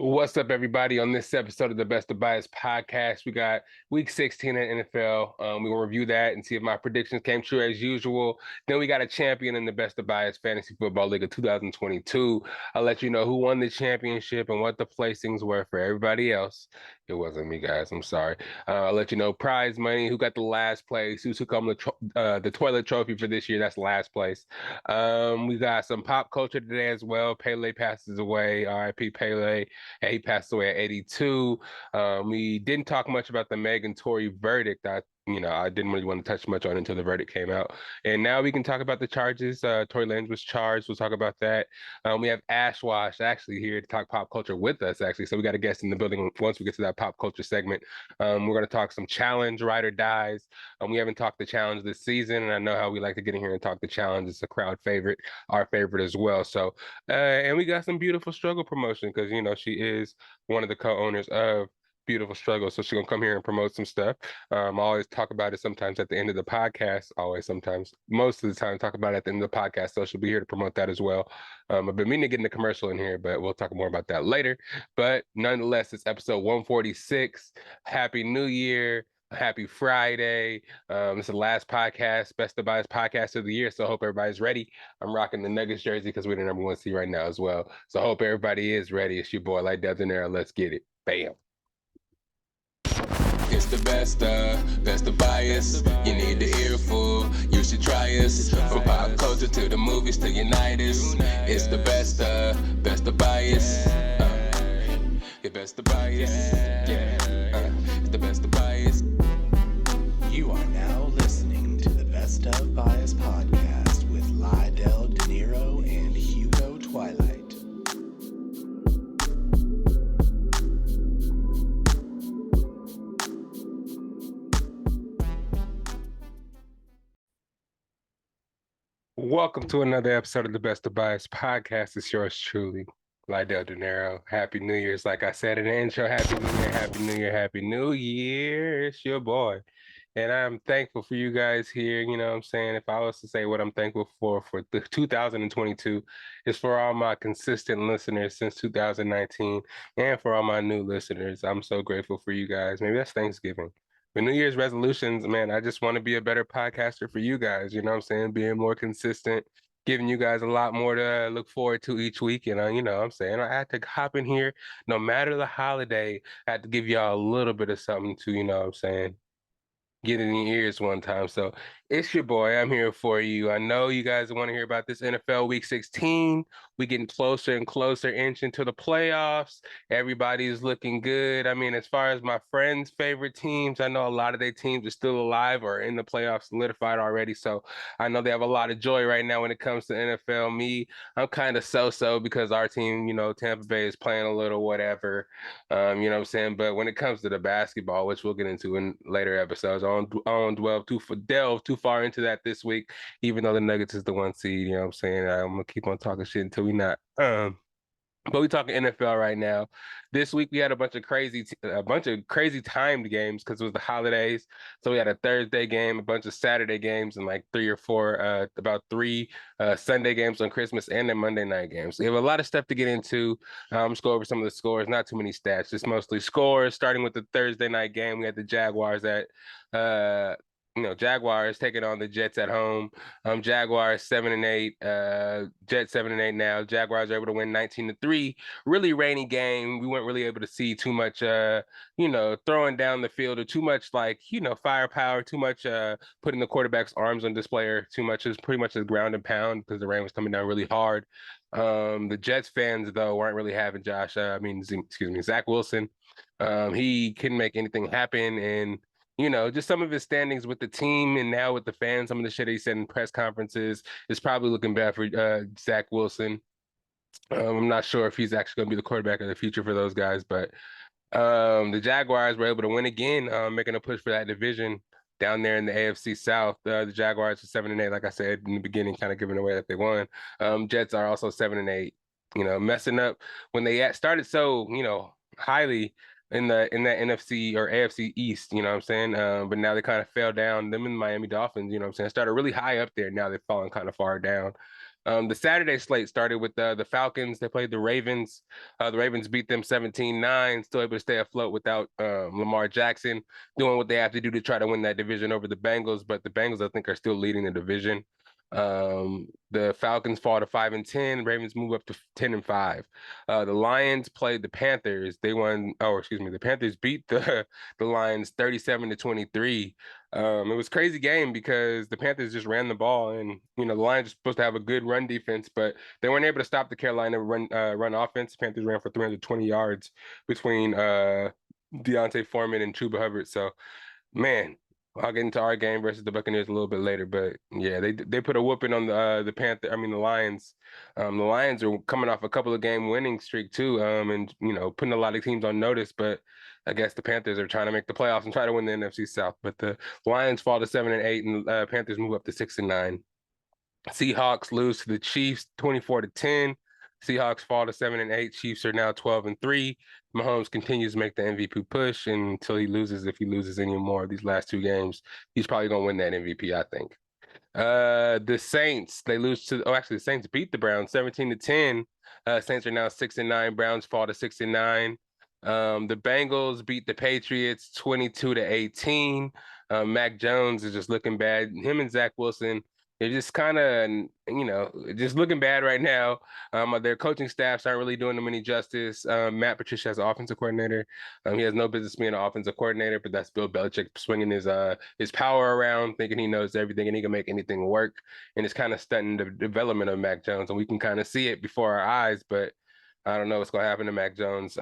What's up, everybody? On this episode of the Best of Bias podcast, we got Week 16 in NFL. We will review that and see if my predictions came true as usual. Then we got a champion in the Best of Bias Fantasy Football League of 2022. I'll let you know who won the championship and what the placings were for everybody else. It wasn't me, guys. I'm sorry. I'll let you know prize money, who got the last place, who took home the toilet trophy for this year. That's last place. We got some pop culture today as well. Pele passes away. R.I.P. Pele. He passed away at 82. We didn't talk much about the Meg and Tory verdict. I didn't really want to touch much on it until the verdict came out. And now we can talk about the charges. Tory Lanez was charged. We'll talk about that. We have AshWashh actually here to talk pop culture with us, actually. So we got a guest in the building once we get to that pop culture segment. We're going to talk some challenge, ride or dies. We haven't talked the challenge this season, and I know how we like to get in here and talk the challenge. It's a crowd favorite, our favorite as well. So, and we got some beautiful struggle promotion because, she is one of the co-owners of Beautiful Struggle. So she's gonna come here and promote some stuff. I always talk about it sometimes at the end of the podcast. Always, sometimes, most of the time, talk about it at the end of the podcast. So she'll be here to promote that as well. I've been meaning to get in the commercial in here, but we'll talk more about that later. But nonetheless, it's episode 146. Happy New Year. Happy Friday. It's the last podcast, Best of Bias podcast of the year. So I hope everybody's ready. I'm rocking the Nuggets jersey because we're the number one seed right now as well. So I hope everybody is ready. It's your boy, Lydell Dinero. Let's get it. Bam. It's the best of bias. You need the earful, you should try us. From pop culture to the movies to Unitas. It's the best of bias. Your best of bias. Yeah, it's the best of bias. You are now listening to the Best of Bias podcast with Lydell Dinero and Hugo Twilight. Welcome to another episode of the Best of Bias podcast. It's yours truly, Lydell Dinero. Happy New Year's. Like I said in the intro, Happy New Year, Happy New Year, Happy New Year. It's your boy. And I'm thankful for you guys here. You know what I'm saying? If I was to say what I'm thankful for the 2022, is for all my consistent listeners since 2019 and for all my new listeners. I'm so grateful for you guys. Maybe that's Thanksgiving. But New Year's resolutions, man, I just want to be a better podcaster for you guys. You know what I'm saying? Being more consistent, giving you guys a lot more to look forward to each week. And, you know what I'm saying? I had to hop in here, no matter the holiday, I had to give y'all a little bit of something to, you know what I'm saying, get in your ears one time. So it's your boy. I'm here for you. I know you guys want to hear about this NFL Week 16. We getting closer and closer, inch into the playoffs. Everybody's looking good. I mean, as far as my friends' favorite teams, I know a lot of their teams are still alive or in the playoffs, solidified already. So I know they have a lot of joy right now when it comes to NFL. Me, I'm kind of so-so because our team, Tampa Bay is playing a little whatever. You know what I'm saying? But when it comes to the basketball, which we'll get into in later episodes, I don't delve too far into that this week, even though the Nuggets is the one seed. You know what I'm saying? I'm gonna keep on talking shit until we not. But we talking NFL right now. This week we had a bunch of crazy timed games because it was the holidays. So we had a Thursday game, a bunch of Saturday games, and like about three Sunday games on Christmas, and then Monday night games. So we have a lot of stuff to get into. Let's go over some of the scores. Not too many stats, just mostly scores. Starting with the Thursday night game, we had the Jaguars Jaguars taking on the Jets at home. Jaguars 7-8, Jets 7-8 now. Jaguars are able to win 19-3. Really rainy game. We weren't really able to see too much, throwing down the field or too much firepower, too much putting the quarterback's arms on display or too much. It was pretty much a ground and pound because the rain was coming down really hard. The Jets fans, though, weren't really having Zach Wilson. He couldn't make anything happen, and just some of his standings with the team and now with the fans, some of the shit he said in press conferences is probably looking bad for Zach Wilson. I'm not sure if he's actually going to be the quarterback of the future for those guys, but the Jaguars were able to win again, making a push for that division down there in the AFC South. The Jaguars are 7-8, like I said in the beginning, kind of giving away that they won. Jets are also 7-8, messing up when they started so, highly in that NFC or AFC East, you know what I'm saying? But now they kind of fell down. Them and the Miami Dolphins, you know what I'm saying, started really high up there. Now they've fallen kind of far down. The Saturday slate started with the Falcons. They played the Ravens. The Ravens beat them 17-9, still able to stay afloat without Lamar Jackson doing what they have to do to try to win that division over the Bengals. But the Bengals, I think, are still leading the division. The Falcons fall to 5-10. Ravens move up to 10-5. The Lions played the Panthers. They won. Oh, excuse me. The Panthers beat the Lions 37-23. It was a crazy game because the Panthers just ran the ball, and the Lions are supposed to have a good run defense, but they weren't able to stop the Carolina run offense. The Panthers ran for 320 yards between Deontay Foreman and Chuba Hubbard. So, man, I'll get into our game versus the Buccaneers a little bit later, but yeah, they put a whooping on the Lions. The Lions are coming off a couple of game winning streak too, and putting a lot of teams on notice. But I guess the Panthers are trying to make the playoffs and try to win the NFC South. But the Lions fall to 7-8, and Panthers move up to 6-9. Seahawks lose to the Chiefs 24-10. Seahawks fall to 7-8. Chiefs are now 12-3. Mahomes continues to make the MVP push until he loses. If he loses any more of these last two games, he's probably gonna win that MVP, I think. The Saints, they lose to actually the Saints beat the Browns 17-10. Saints are now 6-9. Browns fall to 6-9. The Bengals beat the Patriots 22-18. Mac Jones is just looking bad. Him and Zach Wilson, they're just kind of, just looking bad right now. Their coaching staffs aren't really doing them any justice. Matt Patricia as offensive coordinator. He has no business being an offensive coordinator, but that's Bill Belichick swinging his power around, thinking he knows everything and he can make anything work. And it's kind of stunting the development of Mac Jones, and we can kind of see it before our eyes, but I don't know what's going to happen to Mac Jones.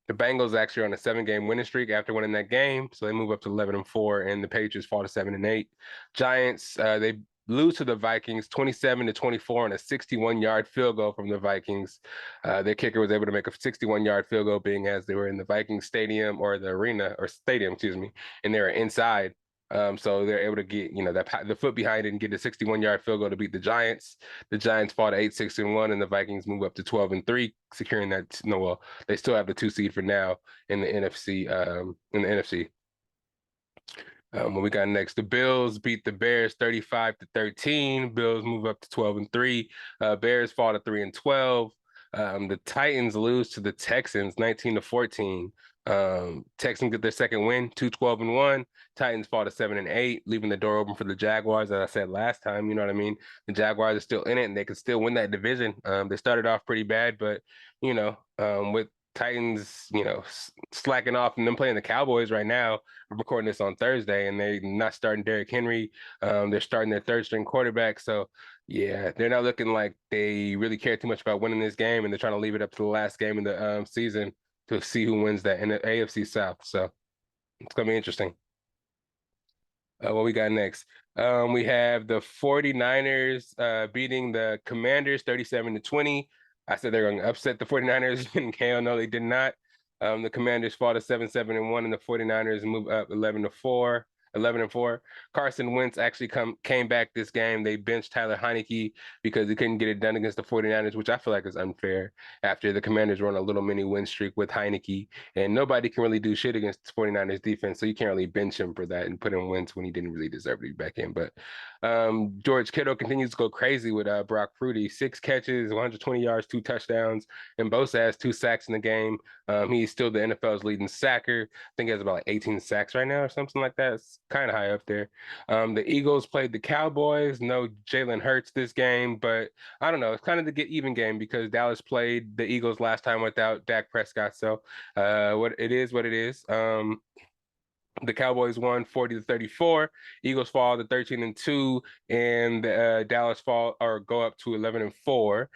The Bengals actually are on a 7-game winning streak after winning that game, so they move up to 11-4, and the Patriots fall to 7-8. Giants, they lose to the Vikings 27-24 on a 61-yard field goal from the Vikings. Their kicker was able to make a 61-yard field goal, being as they were in the Vikings stadium or the arena or stadium, excuse me, and they were inside. So they're able to get, the foot behind it and get a 61-yard field goal to beat the Giants. The Giants fall to 8-6-1, and the Vikings move up to 12-3, securing that. No, well, they still have the 2 seed for now in the NFC. What we got next? The Bills beat the Bears 35-13. Bills move up to 12-3. Bears fall to 3-12. The Titans lose to the Texans 19-14. Texans get their second win, 2-12-1. Titans fall to 7-8, leaving the door open for the Jaguars. As I said last time, you know what I mean? The Jaguars are still in it, and they can still win that division. They started off pretty bad, but with Titans, slacking off and them playing the Cowboys right now. I'm recording this on Thursday, and they're not starting Derrick Henry. They're starting their third-string quarterback. So, yeah, they're not looking like they really care too much about winning this game, and they're trying to leave it up to the last game of the season to see who wins that in the AFC South. So it's going to be interesting. What we got next? We have the 49ers beating the Commanders 37-20. I said they're going to upset the 49ers, and hell no, they did not. The Commanders fall to 7-7-1, and the 49ers move up 11-4. 11-4. Carson Wentz actually came back this game. They benched Tyler Heineke because he couldn't get it done against the 49ers, which I feel like is unfair after the Commanders were on a little mini win streak with Heineke, and nobody can really do shit against the 49ers defense, so you can't really bench him for that and put in Wentz when he didn't really deserve to be back in. But George Kittle continues to go crazy with Brock Purdy. 6 catches, 120 yards, 2 touchdowns, and Bosa has 2 sacks in the game. He's still the NFL's leading sacker. I think he has about 18 sacks right now or something like that. It's kind of high up there. The Eagles played the Cowboys. No Jalen Hurts this game, but I don't know. It's kind of the get even game because Dallas played the Eagles last time without Dak Prescott. So what it is. The Cowboys won 40-34. Eagles fall to 13-2, and Dallas go up to 11-4.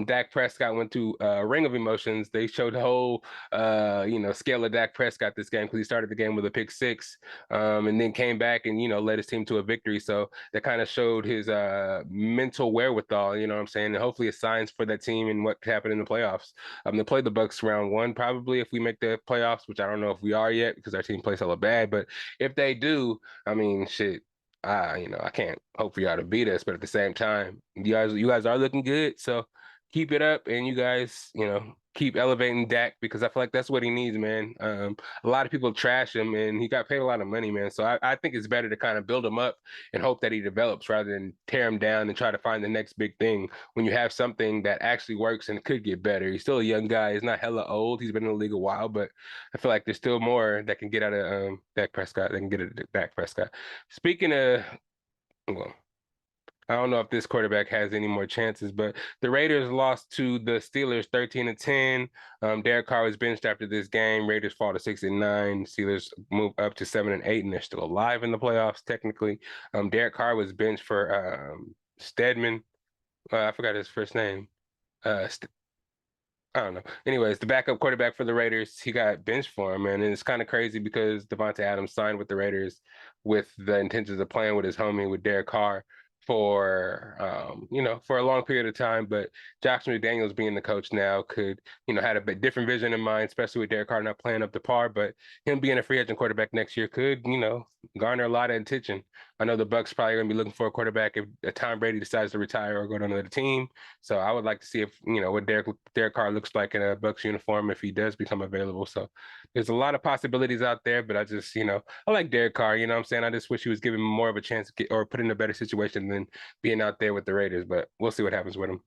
Dak Prescott went through a ring of emotions. They showed the whole, scale of Dak Prescott this game because he started the game with a pick 6, and then came back and led his team to a victory. So that kind of showed his mental wherewithal. You know what I'm saying? And hopefully, it's signs for that team and what could happen in the playoffs. They play the Bucks round 1 probably if we make the playoffs, which I don't know if we are yet because our team plays hella bad. But if they do, I mean, shit, I can't hope for y'all to beat us, but at the same time, you guys are looking good. So keep it up, and you guys, keep elevating Dak because I feel like that's what he needs, man. A lot of people trash him, and he got paid a lot of money, man. So I think it's better to kind of build him up and hope that he develops rather than tear him down and try to find the next big thing when you have something that actually works and could get better. He's still a young guy. He's not hella old. He's been in the league a while, but I feel like there's still more that can get out of Dak Prescott. They can get it Dak Prescott. Speaking of, well, I don't know if this quarterback has any more chances, but the Raiders lost to the Steelers 13-10. Derek Carr was benched after this game. Raiders fall to 6-9. Steelers move up to 7-8, and they're still alive in the playoffs technically. Derek Carr was benched for Stedman. I forgot his first name. I don't know. Anyways, the backup quarterback for the Raiders, he got benched for him, man. And it's kind of crazy because Devontae Adams signed with the Raiders with the intentions of playing with his homie, with Derek Carr, for for a long period of time. But Josh McDaniels being the coach now could, had a bit different vision in mind, especially with Derek Carr not playing up to par. But him being a free agent quarterback next year could, garner a lot of attention. I know the Bucs probably going to be looking for a quarterback if Tom Brady decides to retire or go to another team. So I would like to see if, what Derek Carr looks like in a Bucs uniform if he does become available. So there's a lot of possibilities out there, but I just, I like Derek Carr, you know what I'm saying? I just wish he was given more of a chance to get or put in a better situation than being out there with the Raiders, but we'll see what happens with him.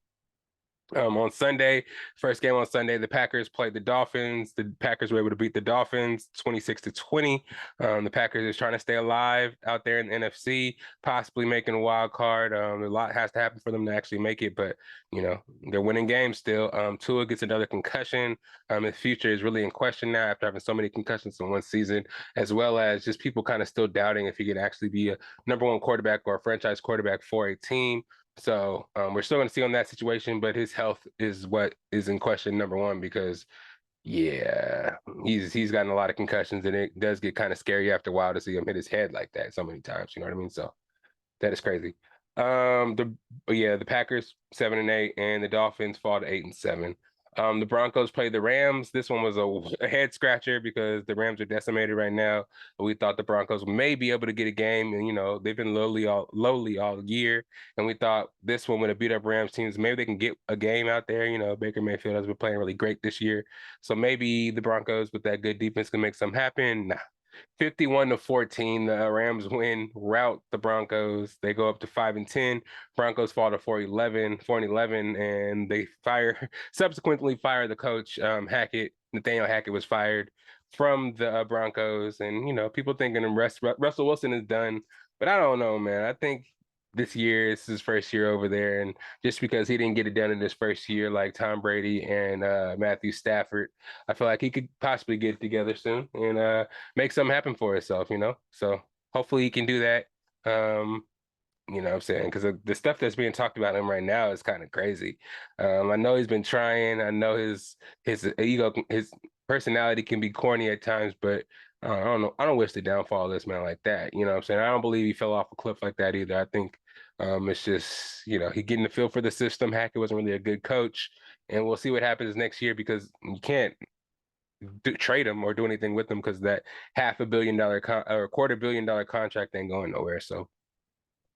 On Sunday, first game on Sunday, the Packers played the Dolphins. The Packers were able to beat the Dolphins 26-20. The Packers is trying to stay alive out there in the NFC, possibly making a wild card. A lot has to happen for them to actually make it, but they're winning games still. Tua gets another concussion. His future is really in question now after having so many concussions in one season, as well as just people kind of still doubting if he can actually be a number one quarterback or a franchise quarterback for a team. So we're still going to see on that situation, but his health is what is in question, number one, because yeah, he's gotten a lot of concussions, and it does get kind of scary after a while to see him hit his head like that so many times. You know what I mean? So that is crazy. The Packers 7-8, and the Dolphins fall to 8-7. The Broncos played the Rams. This one was a head scratcher because the Rams are decimated right now. We thought the Broncos may be able to get a game, and they've been lowly all year. And we thought this one would have beat up Rams teams. Maybe they can get a game out there. Baker Mayfield has been playing really great this year, so maybe the Broncos with that good defense can make something happen. Nah. 51-14, the Rams rout the Broncos. They go up to 5-10. Broncos fall to 4-11, and they subsequently fire the coach, Hackett. Nathaniel Hackett was fired from the Broncos, and people thinking Russell Wilson is done, but I don't know, man. I think this year is his first year over there, and just because he didn't get it done in his first year like Tom Brady and Matthew Stafford, I feel like he could possibly get it together soon and make something happen for himself, So hopefully he can do that. You know what I'm saying? Because the stuff that's being talked about him right now is kind of crazy. I know he's been trying. I know his ego, his personality can be corny at times, but I don't know. I don't wish the downfall of this man like that. You know what I'm saying? I don't believe he fell off a cliff like that either. I think it's just, he getting the feel for the system. Hackett wasn't really a good coach, and we'll see what happens next year because you can't trade him or do anything with him because that $500 million or $250 million contract ain't going nowhere. So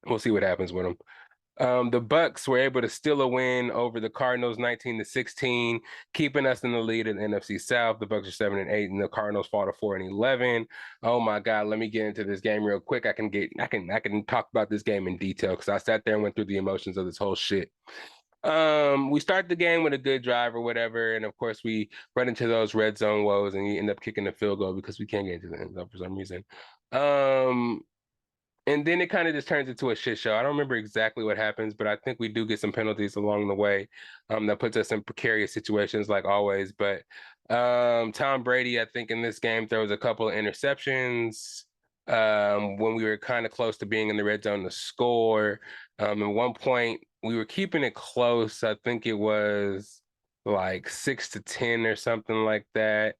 we'll see what happens with him. The Bucs were able to steal a win over the Cardinals 19-16, keeping us in the lead in the NFC South. The Bucs are 7-8, and the Cardinals fall to 4-11. Oh my God, let me get into this game real quick. I can talk about this game in detail because I sat there and went through the emotions of this whole shit. We start the game with a good drive or whatever, and of course we run into those red zone woes, and you end up kicking the field goal because we can't get into the end zone for some reason. And then it kind of just turns into a shit show. I don't remember exactly what happens, but I think we do get some penalties along the way that puts us in precarious situations like always. But Tom Brady, I think in this game, throws a couple of interceptions when we were kind of close to being in the red zone to score. At one point, we were keeping it close. I think it was like 6-10 or something like that.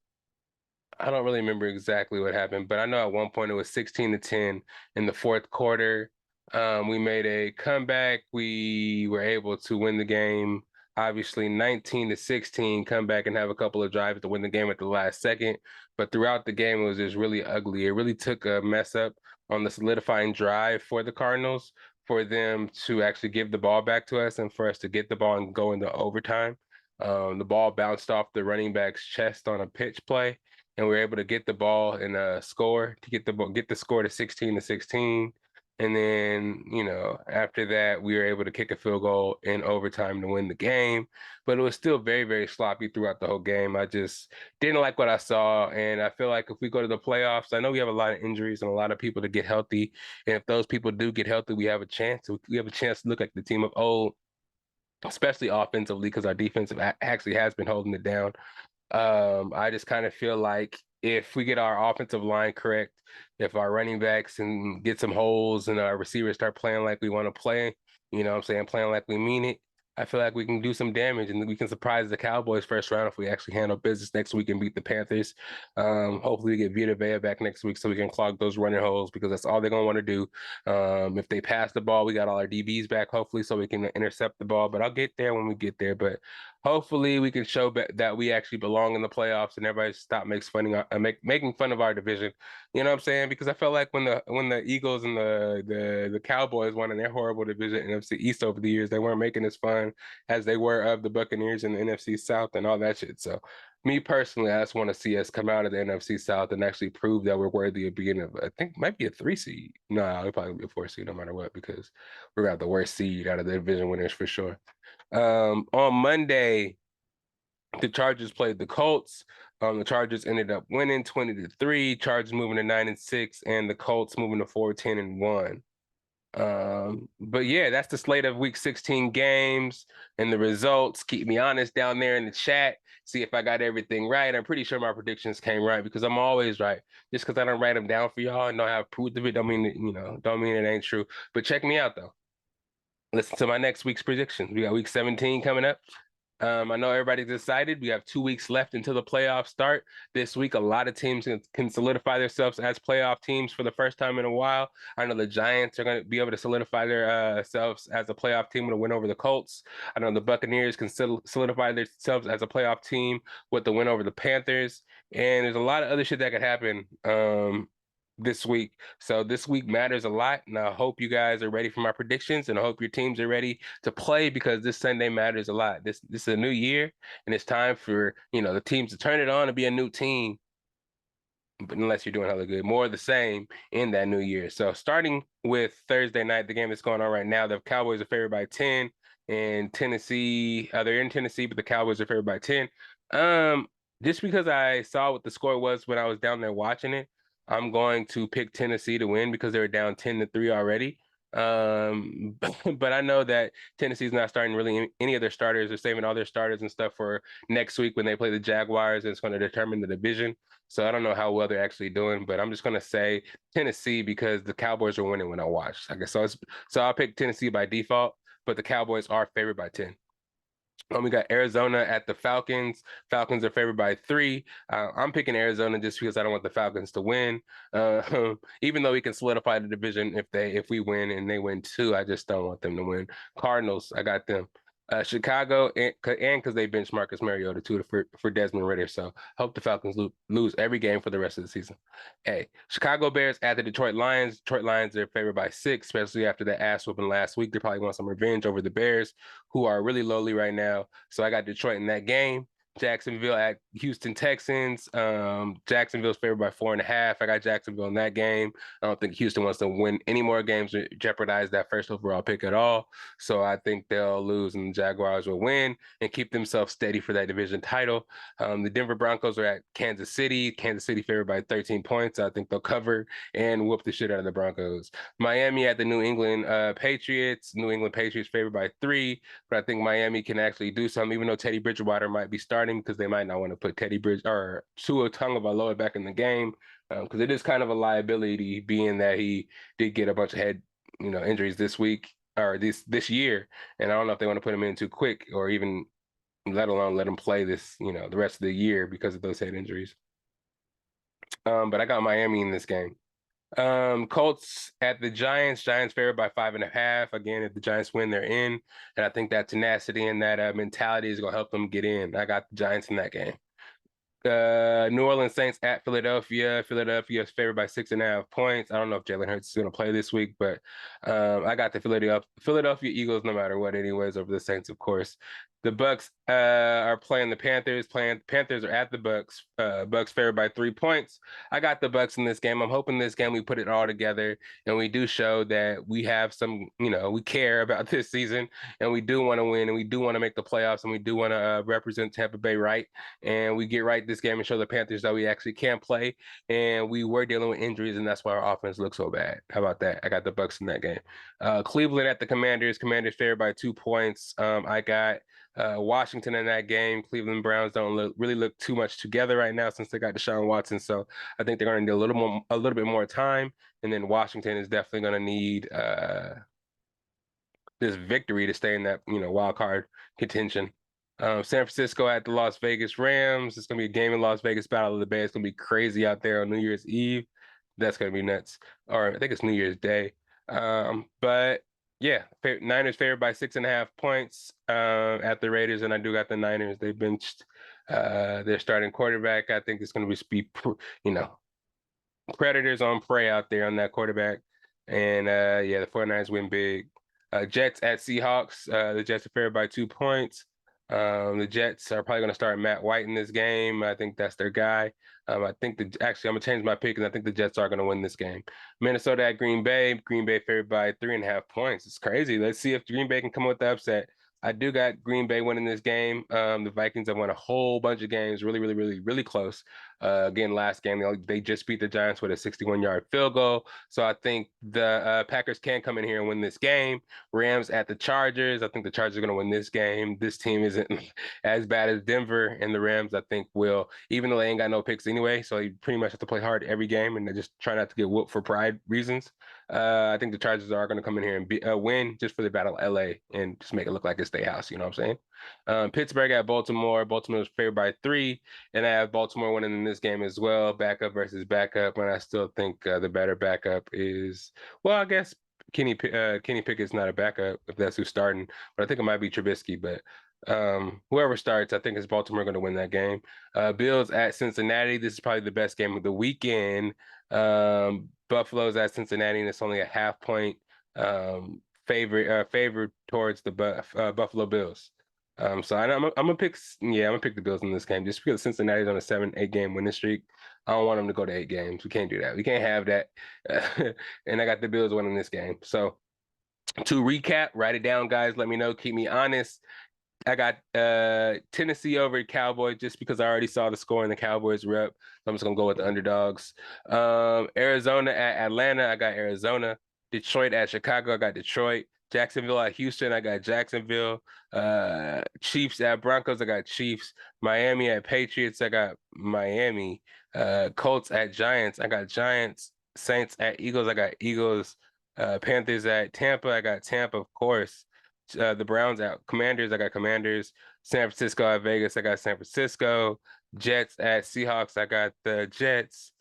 I don't really remember exactly what happened, but I know at one point it was 16-10 in the fourth quarter. We made a comeback. We were able to win the game. Obviously, 19-16, come back and have a couple of drives to win the game at the last second. But throughout the game, it was just really ugly. It really took a mess up on the solidifying drive for the Cardinals for them to actually give the ball back to us and for us to get the ball and go into overtime. The ball bounced off the running back's chest on a pitch play, and we were able to get the ball and score to get the score to 16-16. And then, after that, we were able to kick a field goal in overtime to win the game. But it was still very, very sloppy throughout the whole game. I just didn't like what I saw. And I feel like if we go to the playoffs, I know we have a lot of injuries and a lot of people to get healthy. And if those people do get healthy, we have a chance. We have a chance to look like the team of old, especially offensively, because our defensive actually has been holding it down. I just kind of feel like if we get our offensive line correct, if our running backs and get some holes and our receivers start playing like we want to play, what I'm saying, playing like we mean it, I feel like we can do some damage and we can surprise the Cowboys first round if we actually handle business next week and beat the Panthers. Hopefully we get Vita back next week so we can clog those running holes because that's all they're going to want to do. If they pass the ball, we got all our DBs back, hopefully, so we can intercept the ball. But I'll get there when we get there. But hopefully we can show that we actually belong in the playoffs and everybody stop making fun of our division. You know what I'm saying? Because I felt like when the Eagles and the Cowboys won in their horrible division, NFC East, over the years, they weren't making as fun as they were of the Buccaneers in the NFC South and all that shit. So me personally, I just want to see us come out of the NFC South and actually prove that we're worthy of being I think might be a 3 seed. No, it'll probably be a 4 seed no matter what, because we're got the worst seed out of the division winners for sure. On Monday, the Chargers played the Colts. The Chargers ended up winning 20-3. Chargers moving to 9-6, and the Colts moving to 4-10-1. But yeah, that's the slate of Week 16 games and the results. Keep me honest down there in the chat. See if I got everything right. I'm pretty sure my predictions came right because I'm always right. Just because I don't write them down for y'all and don't have proof of it, don't mean it ain't true. But check me out though. Listen to my next week's predictions. We got Week 17 coming up. I know everybody's excited. We have 2 weeks left until the playoffs start. This week, a lot of teams can solidify themselves as playoff teams for the first time in a while. I know the Giants are going to be able to solidify their selves as a playoff team with a win over the Colts. I know the Buccaneers can solidify themselves as a playoff team with the win over the Panthers. And there's a lot of other shit that could happen this week. So this week matters a lot, and I hope you guys are ready for my predictions, and I hope your teams are ready to play because this Sunday matters a lot. This is a new year, and it's time for the teams to turn it on and be a new team. But unless you're doing hella good, more of the same in that new year. So starting with Thursday night, the game that's going on right now, the Cowboys are favored by 10, and Tennessee, they're in Tennessee, but the Cowboys are favored by 10. Just because I saw what the score was when I was down there watching it, I'm going to pick Tennessee to win because they were down 10-3 already. But I know that Tennessee's not starting really any of their starters. They're saving all their starters and stuff for next week when they play the Jaguars, and it's going to determine the division. So I don't know how well they're actually doing, but I'm just going to say Tennessee because the Cowboys are winning when I watch. I guess so I'll pick Tennessee by default, but the Cowboys are favored by 10. We got Arizona at the Falcons. Falcons are favored by 3. I'm picking Arizona just because I don't want the Falcons to win. Even though we can solidify the division if we win and they win 2, I just don't want them to win. Cardinals, I got them. Chicago, and because they benched Marcus Mariota too for Desmond Ridder. So hope the Falcons lose every game for the rest of the season. Hey, Chicago Bears at the Detroit Lions. Detroit Lions are favored by 6, especially after that ass whooping last week. They probably want some revenge over the Bears, who are really lowly right now. So I got Detroit in that game. Jacksonville at Houston Texans. Jacksonville's favored by 4.5. I got Jacksonville in that game. I don't think Houston wants to win any more games or jeopardize that first overall pick at all. So I think they'll lose and the Jaguars will win and keep themselves steady for that division title. The Denver Broncos are at Kansas City. Kansas City favored by 13 points. I think they'll cover and whoop the shit out of the Broncos. Miami at the New England Patriots. New England Patriots favored by 3, but I think Miami can actually do something, even though Teddy Bridgewater might be starting because they might not want to put Tua Tagovailoa back in the game because it is kind of a liability, being that he did get a bunch of head injuries this week or this year, and I don't know if they want to put him in too quick or even let alone let him play this the rest of the year because of those head injuries. But I got Miami in this game. Colts at the Giants. Giants favored by 5.5. Again, if the Giants win, they're in. And I think that tenacity and that mentality is going to help them get in. I got the Giants in that game. New Orleans Saints at Philadelphia. Philadelphia is favored by 6.5 points. I don't know if Jalen Hurts is going to play this week, but I got the Philadelphia Eagles no matter what anyways over the Saints, of course. The Bucks are playing the Panthers. Panthers are at the Bucks. Bucks favored by 3 points. I got the Bucks in this game. I'm hoping this game we put it all together and we do show that we have some, we care about this season and we do want to win and we do want to make the playoffs and we do want to represent Tampa Bay right. And we get right this game and show the Panthers that we actually can play. And we were dealing with injuries and that's why our offense looks so bad. How about that? I got the Bucks in that game. Cleveland at the Commanders. Commanders favored by 2 points. I got Washington in that game. Cleveland Browns don't really look too much together right now since they got Deshaun Watson. So I think they're going to need a little bit more time. And then Washington is definitely going to need this victory to stay in that wild card contention. San Francisco at the Las Vegas Rams. It's going to be a game in Las Vegas, Battle of the Bay. It's going to be crazy out there on New Year's Eve. That's going to be nuts. Or I think it's New Year's Day. But yeah, Niners favored by 6.5 points at the Raiders, and I do got the Niners. They benched their starting quarterback. I think it's going to be predators on prey out there on that quarterback. And the 49ers win big. Jets at Seahawks. The Jets are favored by 2 points. The Jets are probably going to start Matt White in this game. I think that's their guy. I think I'm going to change my pick, and I think the Jets are going to win this game. Minnesota at Green Bay. Green Bay favored by 3.5 points. It's crazy. Let's see if Green Bay can come with the upset. I do got Green Bay winning this game. The Vikings have won a whole bunch of games really, really, really, really close. Again, last game, they just beat the Giants with a 61-yard field goal. So I think the Packers can come in here and win this game. Rams at the Chargers. I think the Chargers are going to win this game. This team isn't as bad as Denver, and the Rams, I think, will, even though they ain't got no picks anyway, so you pretty much have to play hard every game and just try not to get whooped for pride reasons. I think the Chargers are going to come in here and win just for the Battle of LA and just make it look like it's their house. You know what I'm saying? Pittsburgh at Baltimore. Baltimore is favored by 3, and I have Baltimore winning in this game as well. Backup versus backup, and I still think the better backup is, well, I guess Kenny Pickett's not a backup if that's who's starting, but I think it might be Trubisky. But whoever starts, I think it's Baltimore going to win that game. Bills at Cincinnati. This is probably the best game of the weekend. Buffalo's at Cincinnati, and it's only a half-point favored towards the Buffalo Bills. So I'm gonna pick the Bills in this game just because Cincinnati's on a 7-8 game winning streak. I don't want them to go to 8 games. We can't do that. We can't have that. And I got the Bills winning this game. So to recap, write it down, guys. Let me know. Keep me honest. I got Tennessee over Cowboys just because I already saw the score and the Cowboys were up. So I'm just gonna go with the underdogs. Arizona at Atlanta, I got Arizona. Detroit at Chicago, I got Detroit. Jacksonville at Houston, I got Jacksonville. Chiefs at Broncos, I got Chiefs. Miami at Patriots, I got Miami. Colts at Giants, I got Giants. Saints at Eagles, I got Eagles. Panthers at Tampa, I got Tampa, of course. The Browns at Commanders, I got Commanders. San Francisco at Vegas, I got San Francisco. Jets at Seahawks, I got the Jets.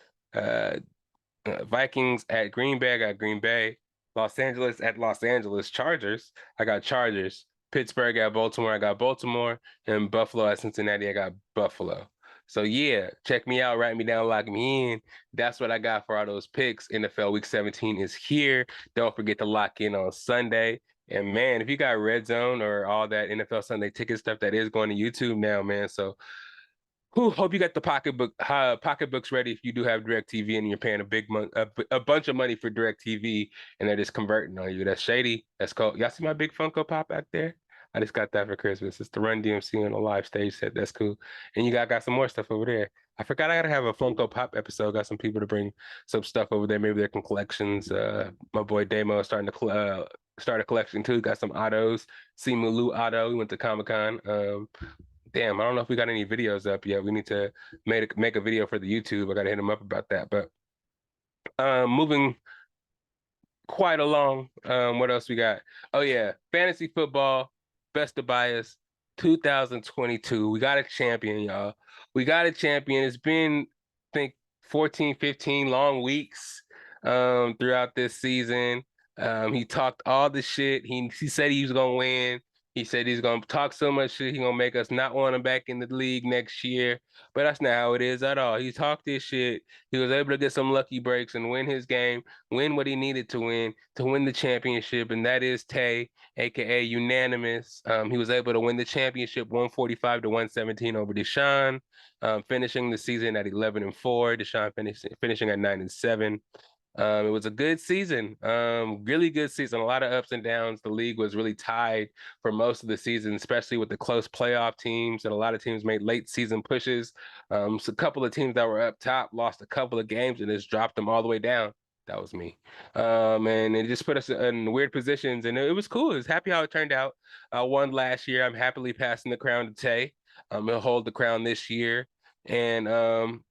Vikings at Green Bay, I got Green Bay. Los Angeles at Los Angeles Chargers, I got Chargers. Pittsburgh at Baltimore, I got Baltimore. And Buffalo at Cincinnati, I got Buffalo. So yeah, check me out, write me down, lock me in. That's what I got for all those picks. NFL Week 17 is here. Don't forget to lock in on Sunday. And man, if you got Red Zone or all that NFL Sunday ticket stuff, that is going to YouTube now, man. So hope you got the pocketbooks ready if you do have DirecTV and you're paying a bunch of money for DirecTV and they're just converting on you. That's shady. That's cool. Y'all see my big Funko Pop back there? I just got that for Christmas. It's the Run DMC on a live stage set. That's cool. And you got some more stuff over there. I forgot I gotta have a Funko Pop episode. Got some people to bring some stuff over there. Maybe their collections. My boy Damo is starting to start a collection too. Got some autos. Simu Lu auto. We went to Comic-Con. Damn, I don't know if we got any videos up yet. We need to make a video for the YouTube. I gotta hit him up about that. But moving quite along. What else we got? Oh yeah, fantasy football, best of bias, 2022. We got a champion, y'all. We got a champion. It's been, I think, 14, 15 long weeks throughout this season. He talked all the shit. He said he was gonna win. He said he's gonna talk so much shit, he gonna make us not want him back in the league next year. But that's not how it is at all. He talked this shit. He was able to get some lucky breaks and win his game, win what he needed to win the championship, and that is Tay, aka unanimous. He was able to win the championship 145 to 117 over Deshaun, finishing the season at 11-4. Deshaun finishing at 9-7. It was a good season, really good season. A lot of ups and downs. The league was really tied for most of the season, especially with the close playoff teams. And a lot of teams made late season pushes. So a couple of teams that were up top lost a couple of games and just dropped them all the way down. That was me. And it just put us in weird positions. And it was cool. It was happy how it turned out. I won last year. I'm happily passing the crown to Tay. He'll hold the crown this year. And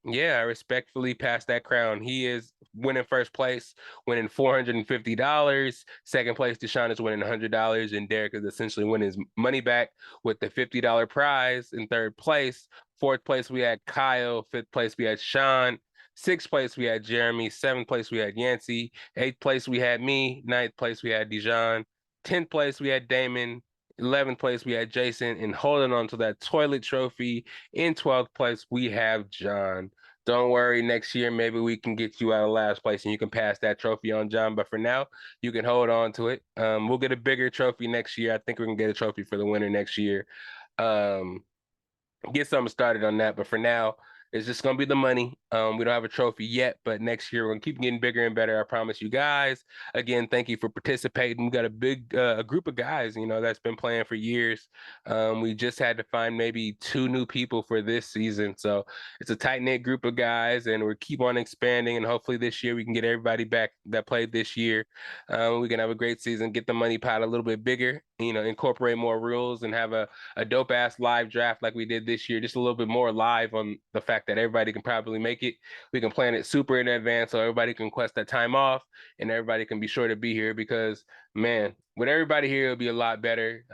yeah, I respectfully pass that crown. He is winning first place, winning $450. Second place, Deshaun is winning $100, and Derek is essentially winning his money back with the $50 prize in third place. Fourth place, we had Kyle. Fifth place, we had Sean. Sixth place, we had Jeremy. Seventh place, we had Yancey. Eighth place, we had me. Ninth place, we had Dijon. 10th place, we had Damon. 11th place, we had Jason. And holding on to that toilet trophy in 12th place, we have John. Don't worry, next year maybe we can get you out of last place and you can pass that trophy on John. But for now, you can hold on to it. We'll get a bigger trophy next year. I think we can get a trophy for the winner next year. Get something started on that. But for now, it's just gonna be the money. We don't have a trophy yet, but next year we're gonna keep getting bigger and better. I promise you guys. Again, thank you for participating. We got a big group of guys, that's been playing for years. We just had to find maybe 2 new people for this season, so it's a tight knit group of guys, and we keep on expanding. And hopefully this year we can get everybody back that played this year. We can have a great season, get the money pot a little bit bigger. Incorporate more rules and have a dope ass live draft like we did this year, just a little bit more live on the fact that everybody can probably make it. We can plan it super in advance so everybody can request that time off and everybody can be sure to be here because, man, with everybody here, it'll be a lot better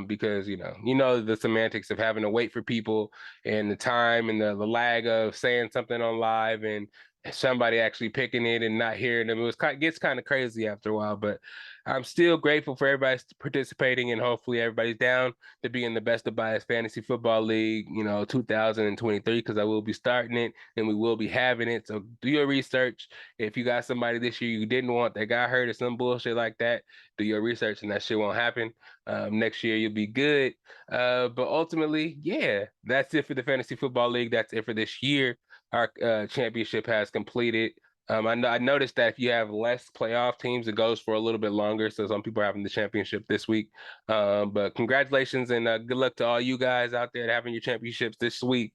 because, the semantics of having to wait for people and the time and the lag of saying something on live and somebody actually picking it and not hearing them. It gets kind of crazy after a while, but I'm still grateful for everybody participating, and hopefully everybody's down to be in the Best of Bias Fantasy Football League, 2023, because I will be starting it and we will be having it. So do your research. If you got somebody this year you didn't want that got hurt or some bullshit like that, do your research and that shit won't happen. Next year you'll be good. But ultimately, yeah, that's it for the Fantasy Football League. That's it for this year. Our championship has completed. I noticed that if you have less playoff teams, it goes for a little bit longer. So some people are having the championship this week. But congratulations and good luck to all you guys out there having your championships this week.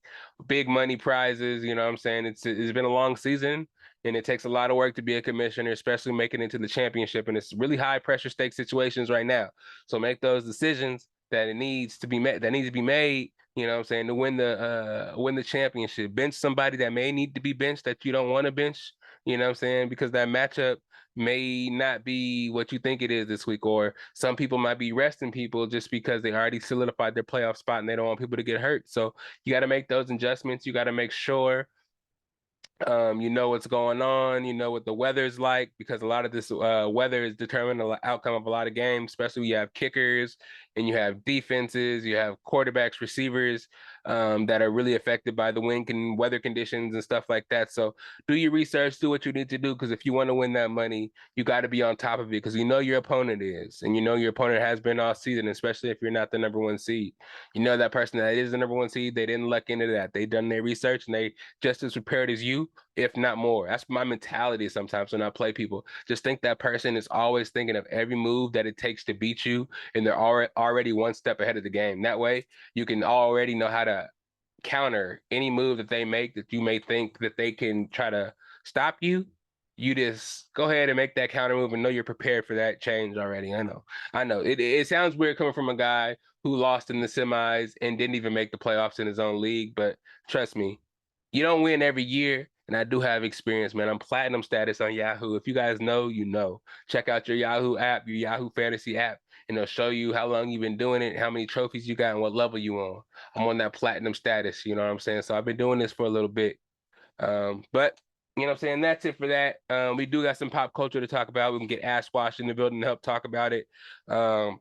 Big money prizes, you know what I'm saying? It's been a long season and it takes a lot of work to be a commissioner, especially making it to the championship. And it's really high pressure stake situations right now. So make those decisions that it needs to be made. You know what I'm saying, to win the championship. Bench somebody that may need to be benched that you don't want to bench. You know what I'm saying? Because that matchup may not be what you think it is this week, or some people might be resting people just because they already solidified their playoff spot and they don't want people to get hurt. So you got to make those adjustments. You got to make sure you know what's going on, you know what the weather's like, because a lot of this weather is determining the outcome of a lot of games, especially when you have kickers and you have defenses, you have quarterbacks, receivers that are really affected by the wind and weather conditions and stuff like that. So do your research, do what you need to do, because if you want to win that money, you got to be on top of it, because you know your opponent is, and you know your opponent has been all season, especially if you're not the number 1 seed. You know that person that is the number 1 seed, they didn't luck into that. They done their research and they just as prepared as you, if not more. That's my mentality sometimes when I play people. Just think that person is always thinking of every move that it takes to beat you, and they're already 1 step ahead of the game. That way, you can already know how to counter any move that they make that you may think that they can try to stop you. You just go ahead and make that counter move and know you're prepared for that change already. I know. It sounds weird coming from a guy who lost in the semis and didn't even make the playoffs in his own league, but trust me, you don't win every year. And I do have experience, man. I'm platinum status on Yahoo. If you guys know, you know. Check out your Yahoo app, your Yahoo Fantasy app, and it'll show you how long you've been doing it, how many trophies you got, and what level you on. I'm on that platinum status, you know what I'm saying? So I've been doing this for a little bit. But You know what I'm saying? That's it for that. We do got some pop culture to talk about. We can get AshWashh in the building to help talk about it.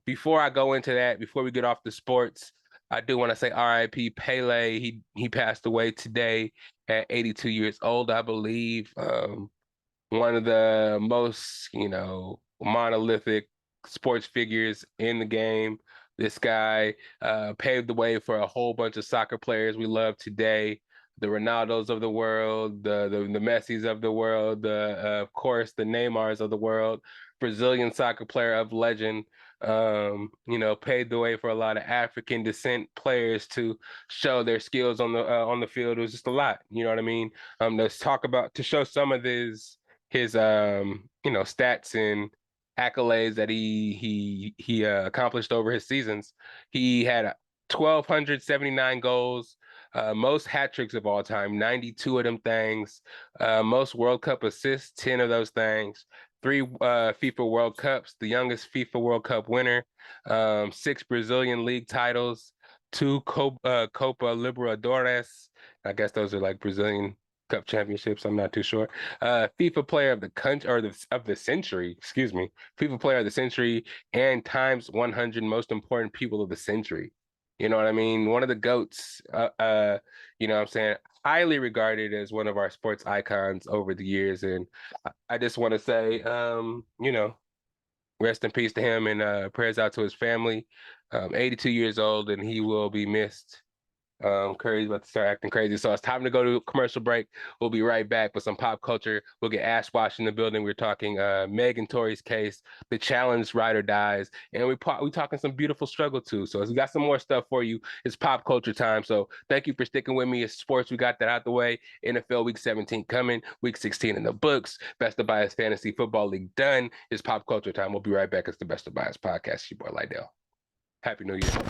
Before I go into that, before we get off the sports, I do want to say R.I.P. Pele. He passed away today at 82 years old, I believe. One of the most, monolithic sports figures in the game. This guy paved the way for a whole bunch of soccer players we love today. The Ronaldos of the world, the Messis of the world, of course the Neymars of the world, Brazilian soccer player of legend. Paved the way for a lot of African descent players to show their skills on the field. It was just a lot, you know what I mean? Let's talk about to show some of his stats and accolades that he accomplished over his seasons. He had 1,279 goals, most hat tricks of all time, 92 of them things, most World Cup assists, 10 of those things, 3 FIFA World Cups, the youngest FIFA World Cup winner, 6 Brazilian league titles, 2 Copa Libertadores. I guess those are like Brazilian Cup championships. I'm not too sure. FIFA Player of the Country or of the Century. Excuse me. FIFA Player of the Century and Times 100 Most Important People of the Century. You know what I mean? One of the GOATs. You know what I'm saying? Highly regarded as one of our sports icons over the years, and I just want to say, rest in peace to him and prayers out to his family. 82 years old, and he will be missed. Curry's about to start acting crazy. So it's time to go to a commercial break. We'll be right back with some pop culture. We'll get AshWashh in the building. We're talking Meg and Tory's case, the challenge ride or dies, and we talking some beautiful struggle too. So we got some more stuff for you. It's pop culture time. So thank you for sticking with me. It's sports. We got that out the way. NFL Week 17 coming. Week 16 in the books. Best of Bias Fantasy Football League done. It's pop culture time. We'll be right back. It's the Best of Bias podcast. It's your boy Lydell. Happy New Year.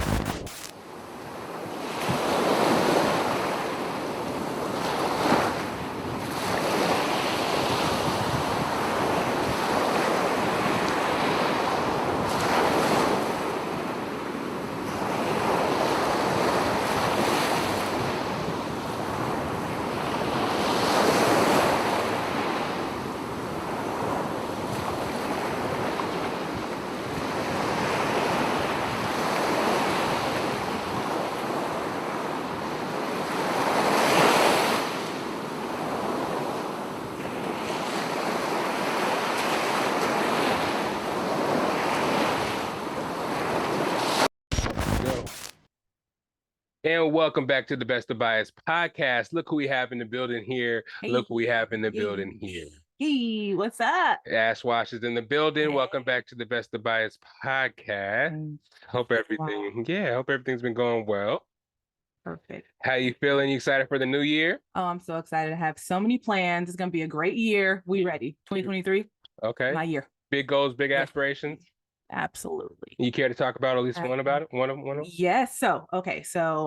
And welcome back to the Best of Bias podcast. Look who we have in the building here. Hey. Look who we have in the building here. Hey, what's up? AshWashh is in the building. Hey. Welcome back to the Best of Bias podcast. Hope everything's been going well. Perfect. How you feeling? You excited for the new year? Oh, I'm so excited. I have so many plans. It's gonna be a great year. We ready? 2023. Okay. My year. Big goals, big aspirations. Absolutely. You care to talk about at least one about it? One of them? Yes. So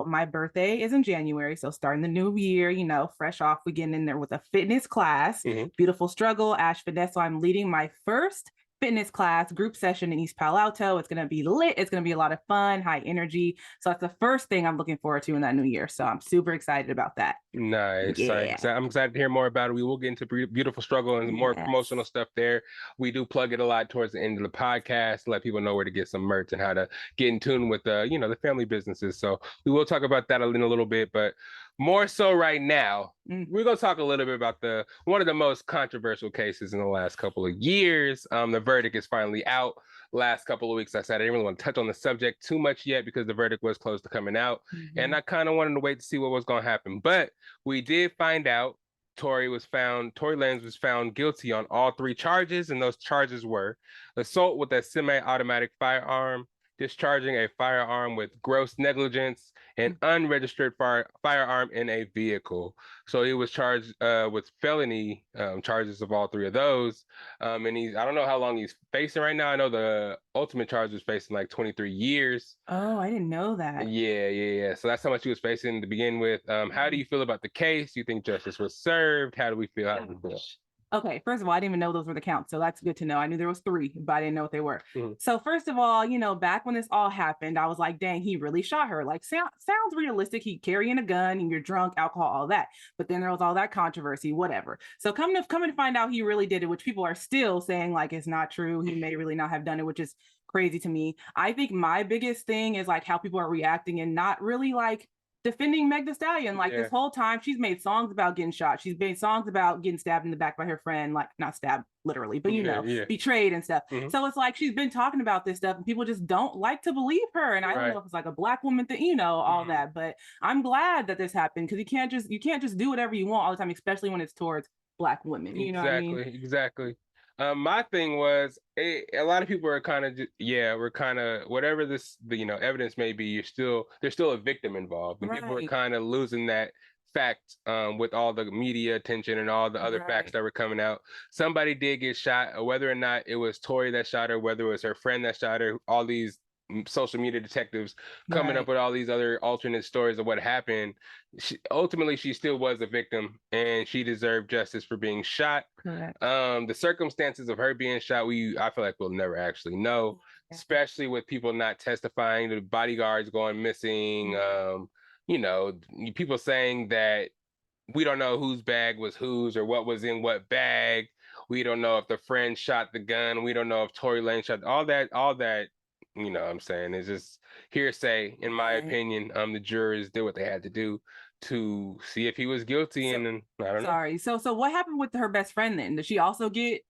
my birthday is in January. So starting the new year, fresh off, we getting in there with a fitness class. Mm-hmm. Beautiful struggle, Ash Fitness. So I'm leading my first fitness class group session in East Palo Alto. It's going to be lit. It's going to be a lot of fun, high energy. So that's the first thing I'm looking forward to in that new year. So I'm super excited about that. Nice. Yeah. I'm excited to hear more about it. We will get into beautiful struggle and more promotional stuff there. We do plug it a lot towards the end of the podcast, let people know where to get some merch and how to get in tune with the family businesses. So we will talk about that in a little bit, but more so right now, we're going to talk a little bit about one of the most controversial cases in the last couple of years. The verdict is finally out. Last couple of weeks, I said I didn't really want to touch on the subject too much yet because the verdict was close to coming out. Mm-hmm. And I kind of wanted to wait to see what was going to happen. But we did find out Tory Lanez was found guilty on all 3 charges. And those charges were assault with a semi-automatic firearm, discharging a firearm with gross negligence, and unregistered firearm in a vehicle. So he was charged with felony charges of all 3 of those. And I don't know how long he's facing right now. I know the ultimate charge was facing like 23 years. Oh, I didn't know that. Yeah. So that's how much he was facing to begin with. How do you feel about the case? Do you think justice was served? How do we feel? Okay, first of all, I didn't even know those were the counts, so that's good to know. I knew there was 3, but I didn't know what they were. So first of all, back when this all happened, I was like, dang, he really shot her. Like, sounds realistic. He carrying a gun and you're drunk, alcohol, all that. But then there was all that controversy, whatever. So coming to find out he really did it, which people are still saying like it's not true. He may really not have done it, which is crazy to me. I think my biggest thing is like how people are reacting and not really like defending Meg Thee Stallion. Like this whole time, she's made songs about getting shot. She's made songs about getting stabbed in the back by her friend, like not stabbed literally, but betrayed and stuff. So it's like she's been talking about this stuff and people just don't like to believe her. And I don't know if it's like a Black woman thing, all that. But I'm glad that this happened because you can't just do whatever you want all the time, especially when it's towards Black women. You know what I mean? Exactly. My thing was a lot of people are kind of we're kind of whatever this evidence may be, there's still a victim involved, and people are kind of losing that fact with all the media attention and all the other facts that were coming out. Somebody did get shot, whether or not it was Tory that shot her, whether it was her friend that shot her. All these social media detectives coming up with all these other alternate stories of what happened. Ultimately, she still was a victim and she deserved justice for being shot. The circumstances of her being shot, I feel like we'll never actually know, especially with people not testifying, the bodyguards going missing, people saying that we don't know whose bag was whose or what was in what bag. We don't know if the friend shot the gun. We don't know if Tory Lanez shot all that, what I'm saying, is just hearsay, in my opinion. The jurors did what they had to do to see if he was guilty, and then I don't know. So what happened with her best friend then? Did she also get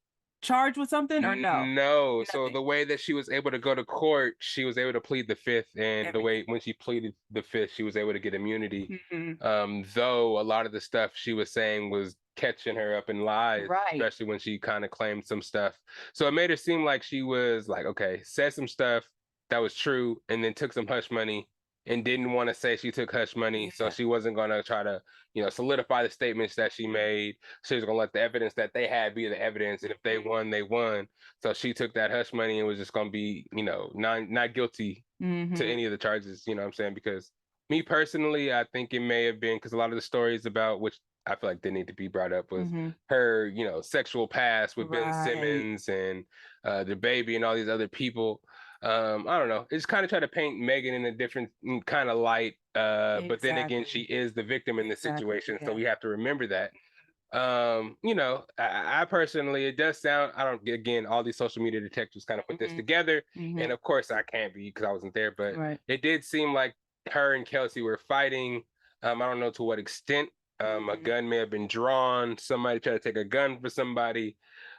charged with something or no? No. So the way that she was able to go to court, she was able to plead the fifth, and the way when she pleaded the fifth, she was able to get immunity. Though a lot of the stuff she was saying was catching her up in lies, especially when she kind of claimed some stuff. So it made her seem like she was like, okay, said some stuff that was true, and then took some hush money and didn't want to say she took hush money. So she wasn't going to try to, solidify the statements that she made. She was going to let the evidence that they had be the evidence. And if they won, they won. So she took that hush money and was just going to be, not guilty to any of the charges, you know what I'm saying? Because me personally, I think it may have been because a lot of the stories about which I feel like they need to be brought up was her, sexual past with Ben Simmons and the baby and all these other people. I don't know. It's kind of try to paint Megan in a different kind of light. But then again, she is the victim in this situation. So we have to remember that. I personally, it does sound, again, all these social media detectives kind of put this together. And of course I can't be because I wasn't there, but it did seem like her and Kelsey were fighting. I don't know to what extent. A gun may have been drawn. Somebody tried to take a gun for somebody.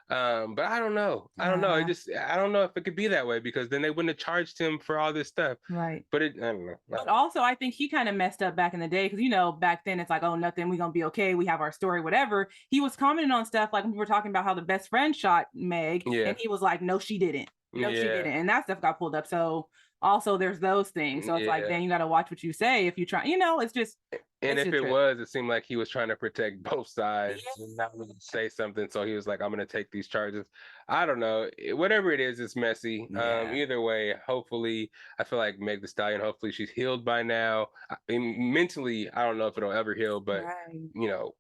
But I don't know. I don't know. I don't know if it could be that way because then they wouldn't have charged him for all this stuff. But I don't know. But also, I think he kind of messed up back in the day because, back then it's like, oh, nothing. We're going to be okay. We have our story, whatever. He was commenting on stuff like when we were talking about how the best friend shot Meg. And he was like, no, she didn't. No, she didn't. And that stuff got pulled up. So also there's those things. So it's like, then you got to watch what you say if you try, it's just. And if it was, it seemed like he was trying to protect both sides and not really say something. So he was like, I'm going to take these charges. I don't know. Whatever it is, it's messy. Either way, hopefully, I feel like Meg Thee Stallion, hopefully she's healed by now. Mentally, I don't know if it'll ever heal, but,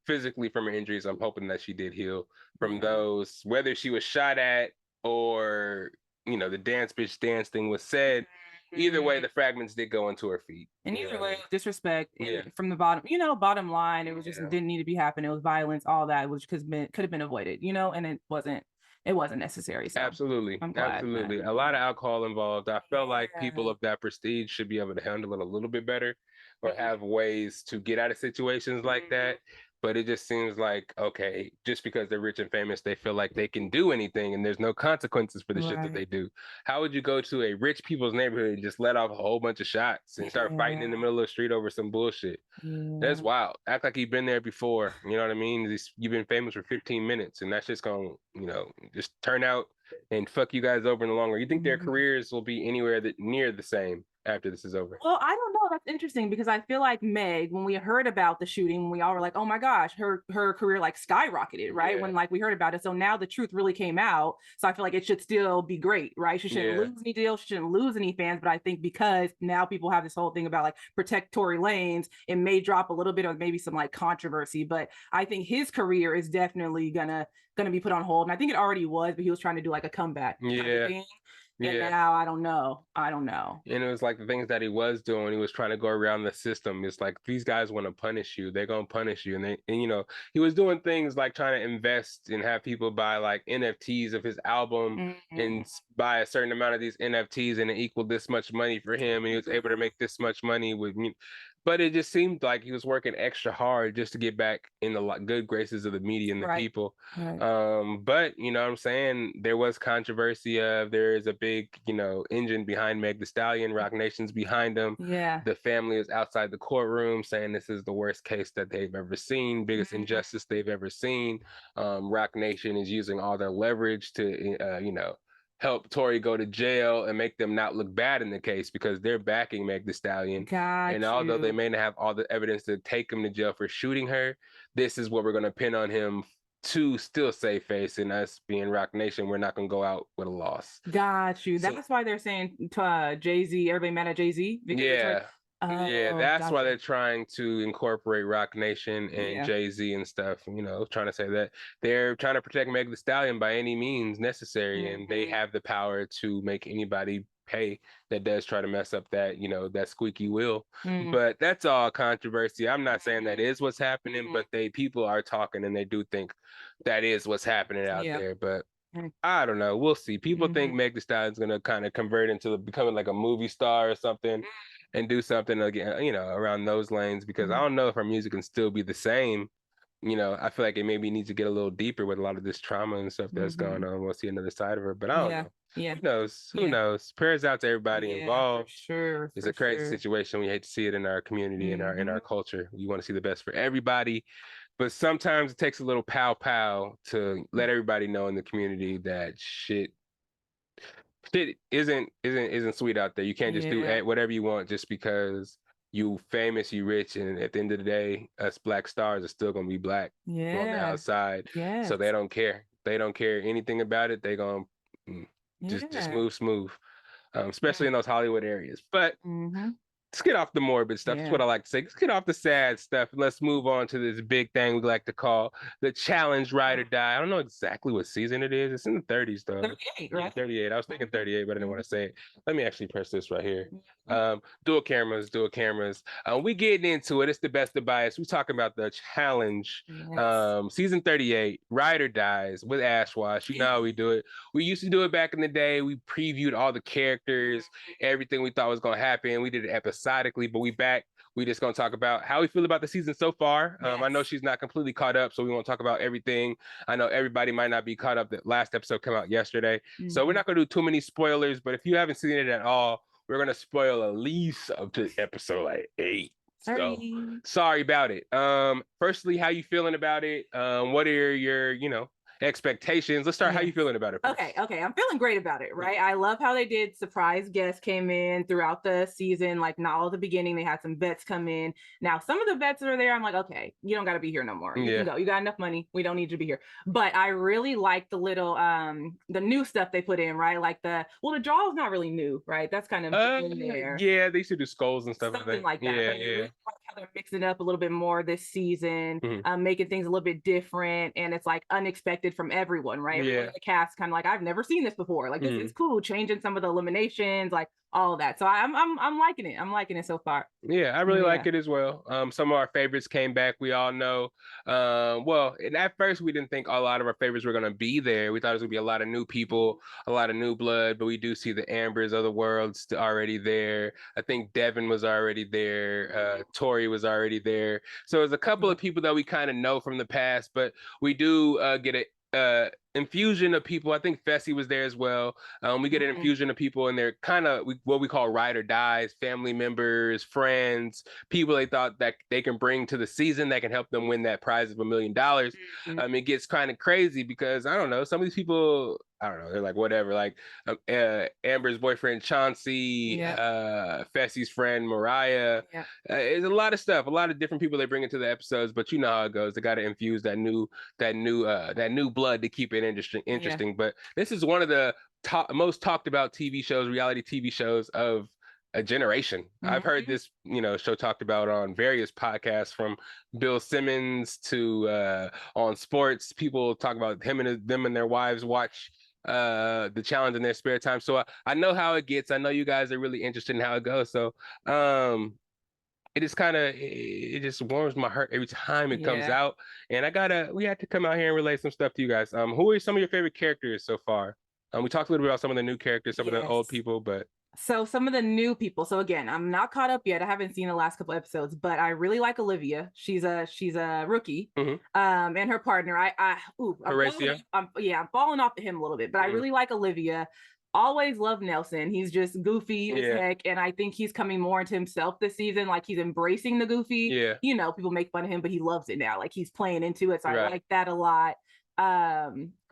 physically from her injuries, I'm hoping that she did heal from those, whether she was shot at or, the dance bitch dance thing was said. Either way, the fragments did go into her feet. And either way, disrespect from the bottom, bottom line, it was just, it didn't need to be happening. It was violence, all that, which could have been avoided, and it wasn't necessary. So absolutely. A lot of alcohol involved. I felt like people of that prestige should be able to handle it a little bit better or have ways to get out of situations like that. But it just seems like, okay, just because they're rich and famous, they feel like they can do anything and there's no consequences for the shit that they do. How would you go to a rich people's neighborhood and just let off a whole bunch of shots and start fighting in the middle of the street over some bullshit? That's wild. Act like you've been there before. You know what I mean? You've been famous for 15 minutes and that's just going to, just turn out and fuck you guys over in the long run. You think their careers will be anywhere near the same after this is over? Well, I don't know. That's interesting because I feel like Meg, when we heard about the shooting, we all were like, "Oh my gosh, her career like skyrocketed," right? Yeah. When like we heard about it, so now the truth really came out. So I feel like it should still be great, right? She shouldn't Yeah. lose any deals, she shouldn't lose any fans. But I think because now people have this whole thing about like protect Tory Lanez, it may drop a little bit of maybe some like controversy. But I think his career is definitely gonna be put on hold, and I think it already was. But he was trying to do like a comeback kind of Yeah. thing. Yeah. And now I don't know. I don't know. And it was like the things that he was doing, he was trying to go around the system. It's like these guys want to punish you, they're gonna punish you. And you know, he was doing things like trying to invest and have people buy like NFTs of his album and buy a certain amount of these NFTs and it equaled this much money for him, and he was able to make this much money with me. But it just seemed like he was working extra hard just to get back in the good graces of the media and the Right. people. Right. But you know what I'm saying? There was controversy of there is a big, you know, engine behind Meg the Stallion, Rock Nation's behind him. Yeah. The family is outside the courtroom saying this is the worst case that they've ever seen, biggest injustice they've ever seen. Rock Nation is using all their leverage to, you know, help Tory go to jail and make them not look bad in the case because they're backing Meg the Stallion. Got And although they you. may not have all the evidence to take him to jail for shooting her, this is what we're going to pin on him to still save face. And us being Rock Nation, we're not going to go out with a loss. Got you. So- That's why they're saying Jay-Z, everybody mad at Jay-Z? Yeah. Yeah, Oh, that's why gotcha. they're trying to incorporate Rock Nation and Yeah. Jay-Z and stuff, you know, trying to say that they're trying to protect Meg the Stallion by any means necessary, and they have the power to make anybody pay that does try to mess up that, you know, that squeaky wheel. But that's all controversy. I'm not saying that is what's happening, but people are talking and they do think that is what's happening out Yeah. there. But Mm. I don't know. We'll see. People think Meg the Stallion's gonna kind of convert into becoming like a movie star or something and do something again, you know, around those lanes, because I don't know if our music can still be the same. You know, I feel like it maybe needs to get a little deeper with a lot of this trauma and stuff that's going on. We'll see another side of her, but I don't know. Yeah. Who knows? Who Yeah. knows? Prayers out to everybody For involved. sure. It's for a crazy sure. situation. We hate to see it in our community and our culture. We want to see the best for everybody, but sometimes it takes a little pow to let everybody know in the community that shit isn't sweet out there. You can't just do Yeah. whatever you want just because you famous, you rich, and at the end of the day, us black stars are still gonna be black on the Yeah. outside. Yes. So they don't care. They don't care anything about it. They gonna just move smooth, especially in those Hollywood areas. But let's get off the morbid stuff. That's what I like to say. Let's get off the sad stuff and let's move on to this big thing we like to call the challenge ride or die. I don't know exactly what season it is. It's in the 30s though. 38, right? 38. I was thinking 38, but I didn't want to say it. Let me actually press this right here. Dual cameras. We getting into it. It's the best of bias. We talking about the challenge. Season 38, ride or dies with AshWashh. You know how we do it. We used to do it back in the day. We previewed all the characters, everything we thought was gonna happen. We did it episodically, but we back. We just gonna talk about how we feel about the season so far. I know she's not completely caught up, so we won't talk about everything. I know everybody might not be caught up. The last episode came out yesterday, so we're not gonna do too many spoilers. But if you haven't seen it at all, we're gonna spoil at least up to episode like 8. So sorry about it. Firstly, how you feeling about it? What are your, you know, expectations? Let's start. How you feeling about it first? Okay, I'm feeling great about it, right? I love how they did surprise guests came in throughout the season, like not all at the beginning. They had some vets come in. Now some of the vets that are there, I'm like, okay, you don't got to be here no more. You can go. You got enough money. We don't need you to be here. But I really like the little the new stuff they put in, right? Like the draw is not really new, right? That's kind of in there. Yeah, they used to do skulls and stuff. Something like that. Yeah, but I really like how they're mixing it up a little bit more this season, making things a little bit different, and it's like unexpected from everyone, right? Everyone in the cast kind of like, I've never seen this before. Like this is cool, changing some of the eliminations, like all of that. So I'm liking it. I'm liking it so far. Yeah, I really like it as well. Some of our favorites came back. We all know. Well, and at first we didn't think a lot of our favorites were gonna be there. We thought it was gonna be a lot of new people, a lot of new blood, but we do see the Ambers of the world already there. I think Devin was already there. Tory was already there. So there's a couple of people that we kind of know from the past, but we do get infusion of people. I think Fessy was there as well. We get an infusion of people, and they're kind of what we call ride or dies, family members, friends, people they thought that they can bring to the season that can help them win that prize of $1 million. It gets kind of crazy because I don't know, some of these people, I don't know, they're like whatever, like Amber's boyfriend Chauncey, Fessy's friend Mariah. There's a lot of stuff, a lot of different people they bring into the episodes, but you know how it goes. They got to infuse that new blood to keep it interesting. But this is one of the most talked about TV shows, reality TV shows of a generation. I've heard this, show talked about on various podcasts, from Bill Simmons to on sports. People talk about them and their wives watch the challenge in their spare time. So I know how it gets. I know you guys are really interested in how it goes. So it just warms my heart every time it comes out. And we had to come out here and relay some stuff to you guys. Who are some of your favorite characters so far? We talked a little bit about some of the new characters, some of the old people, but so some of the new people. So again, I'm not caught up yet. I haven't seen the last couple episodes, but I really like Olivia. She's a rookie. And her partner. I'm falling off to him a little bit, but I really like Olivia. Always love Nelson. He's just goofy as heck, and I think he's coming more into himself this season. Like, he's embracing the goofy. People make fun of him, but he loves it now. Like, he's playing into it. So I like that a lot.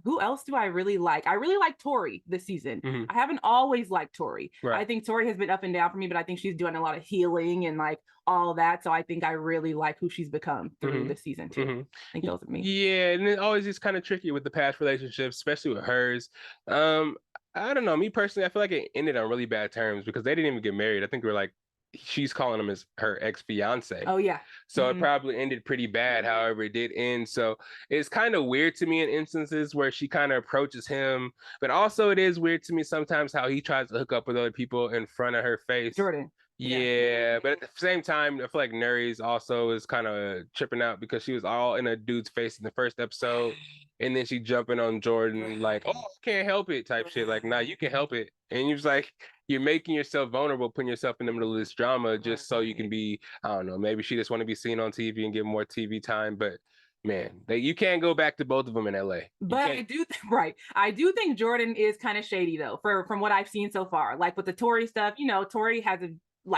Who else do I really like? I really like Tory this season. I haven't always liked Tory. I think Tory has been up and down for me, but I think she's doing a lot of healing and like all that. So I think I really like who she's become through this season too. I think those are me. Yeah, and it always is kind of tricky with the past relationships, especially with hers. I don't know. Me personally, I feel like it ended on really bad terms because they didn't even get married. I think she's calling him as her ex-fiance. Oh yeah. So it probably ended pretty bad. However, it did end. So it's kind of weird to me in instances where she kind of approaches him, but also it is weird to me sometimes how he tries to hook up with other people in front of her face. Jordan. Yeah, but at the same time, I feel like Nuri's also is kind of tripping out because she was all in a dude's face in the first episode, and then she jumping on Jordan like, "Oh, I can't help it," type shit. Like, nah, you can help it, and you're just like, you're making yourself vulnerable, putting yourself in the middle of this drama just so you can be, I don't know, maybe she just want to be seen on TV and get more TV time, but. Man, you can't go back to both of them in LA. But I do think Jordan is kind of shady though, from what I've seen so far. Like with the Tory stuff, Tory has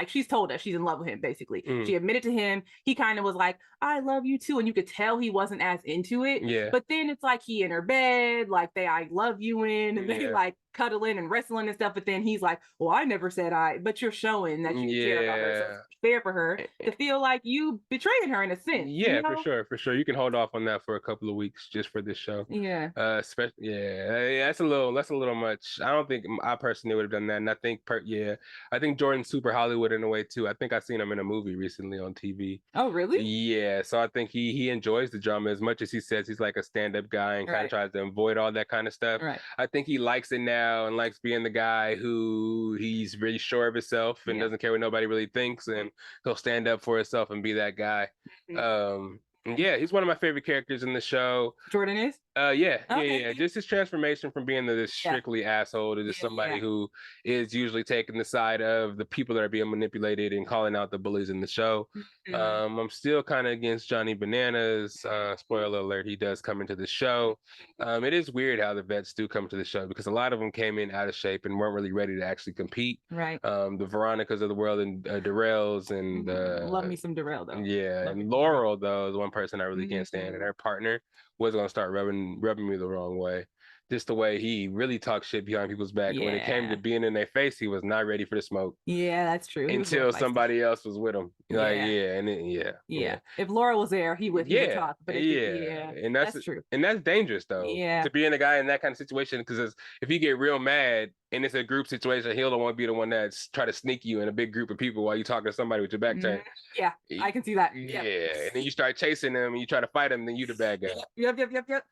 she's told us she's in love with him, basically. She admitted to him. He kind of was like, I love you too. And you could tell he wasn't as into it. Yeah. But then it's like he in her bed, like I love you in, and they like cuddling and wrestling and stuff. But then he's like, well, I never said but you're showing that you care about her. So it's fair for her to feel like you betraying her in a sense. Yeah, for sure. You can hold off on that for a couple of weeks just for this show. Yeah. That's a little much. I don't think I personally would have done that. And I think I think Jordan's super Hollywood in a way too. I think I seen him in a movie recently on TV. Oh, really? Yeah. So I think he enjoys the drama as much as he says he's like a stand-up guy and kind of tries to avoid all that kind of stuff. Right. I think he likes it now and likes being the guy who he's really sure of himself and doesn't care what nobody really thinks, and he'll stand up for himself and be that guy. Yeah, he's one of my favorite characters in the show. Jordan is? Yeah. Just his transformation from being this strictly asshole to just somebody who is usually taking the side of the people that are being manipulated and calling out the bullies in the show. I'm still kind of against Johnny Bananas. Spoiler alert, he does come into the show. It is weird how the vets do come to the show because a lot of them came in out of shape and weren't really ready to actually compete. Right. The Veronicas of the world and Darrells and love me some Darrell though. Yeah, and Laurel though is one person I really can't stand, and her partner was gonna start rubbing me the wrong way. Just the way he really talks shit behind people's back. When it came to being in their face, he was not ready for the smoke. Yeah, that's true. Until somebody else was with him. If Laura was there, he would talk. But and that's true. And that's dangerous though. Yeah. To be in a guy in that kind of situation, because if you get real mad and it's a group situation, he'll don't want to be the one that's try to sneak you in a big group of people while you talking to somebody with your back turned. Yeah, I can see that. Yeah, and then you start chasing them and you try to fight them, then you the bad guy. Yep.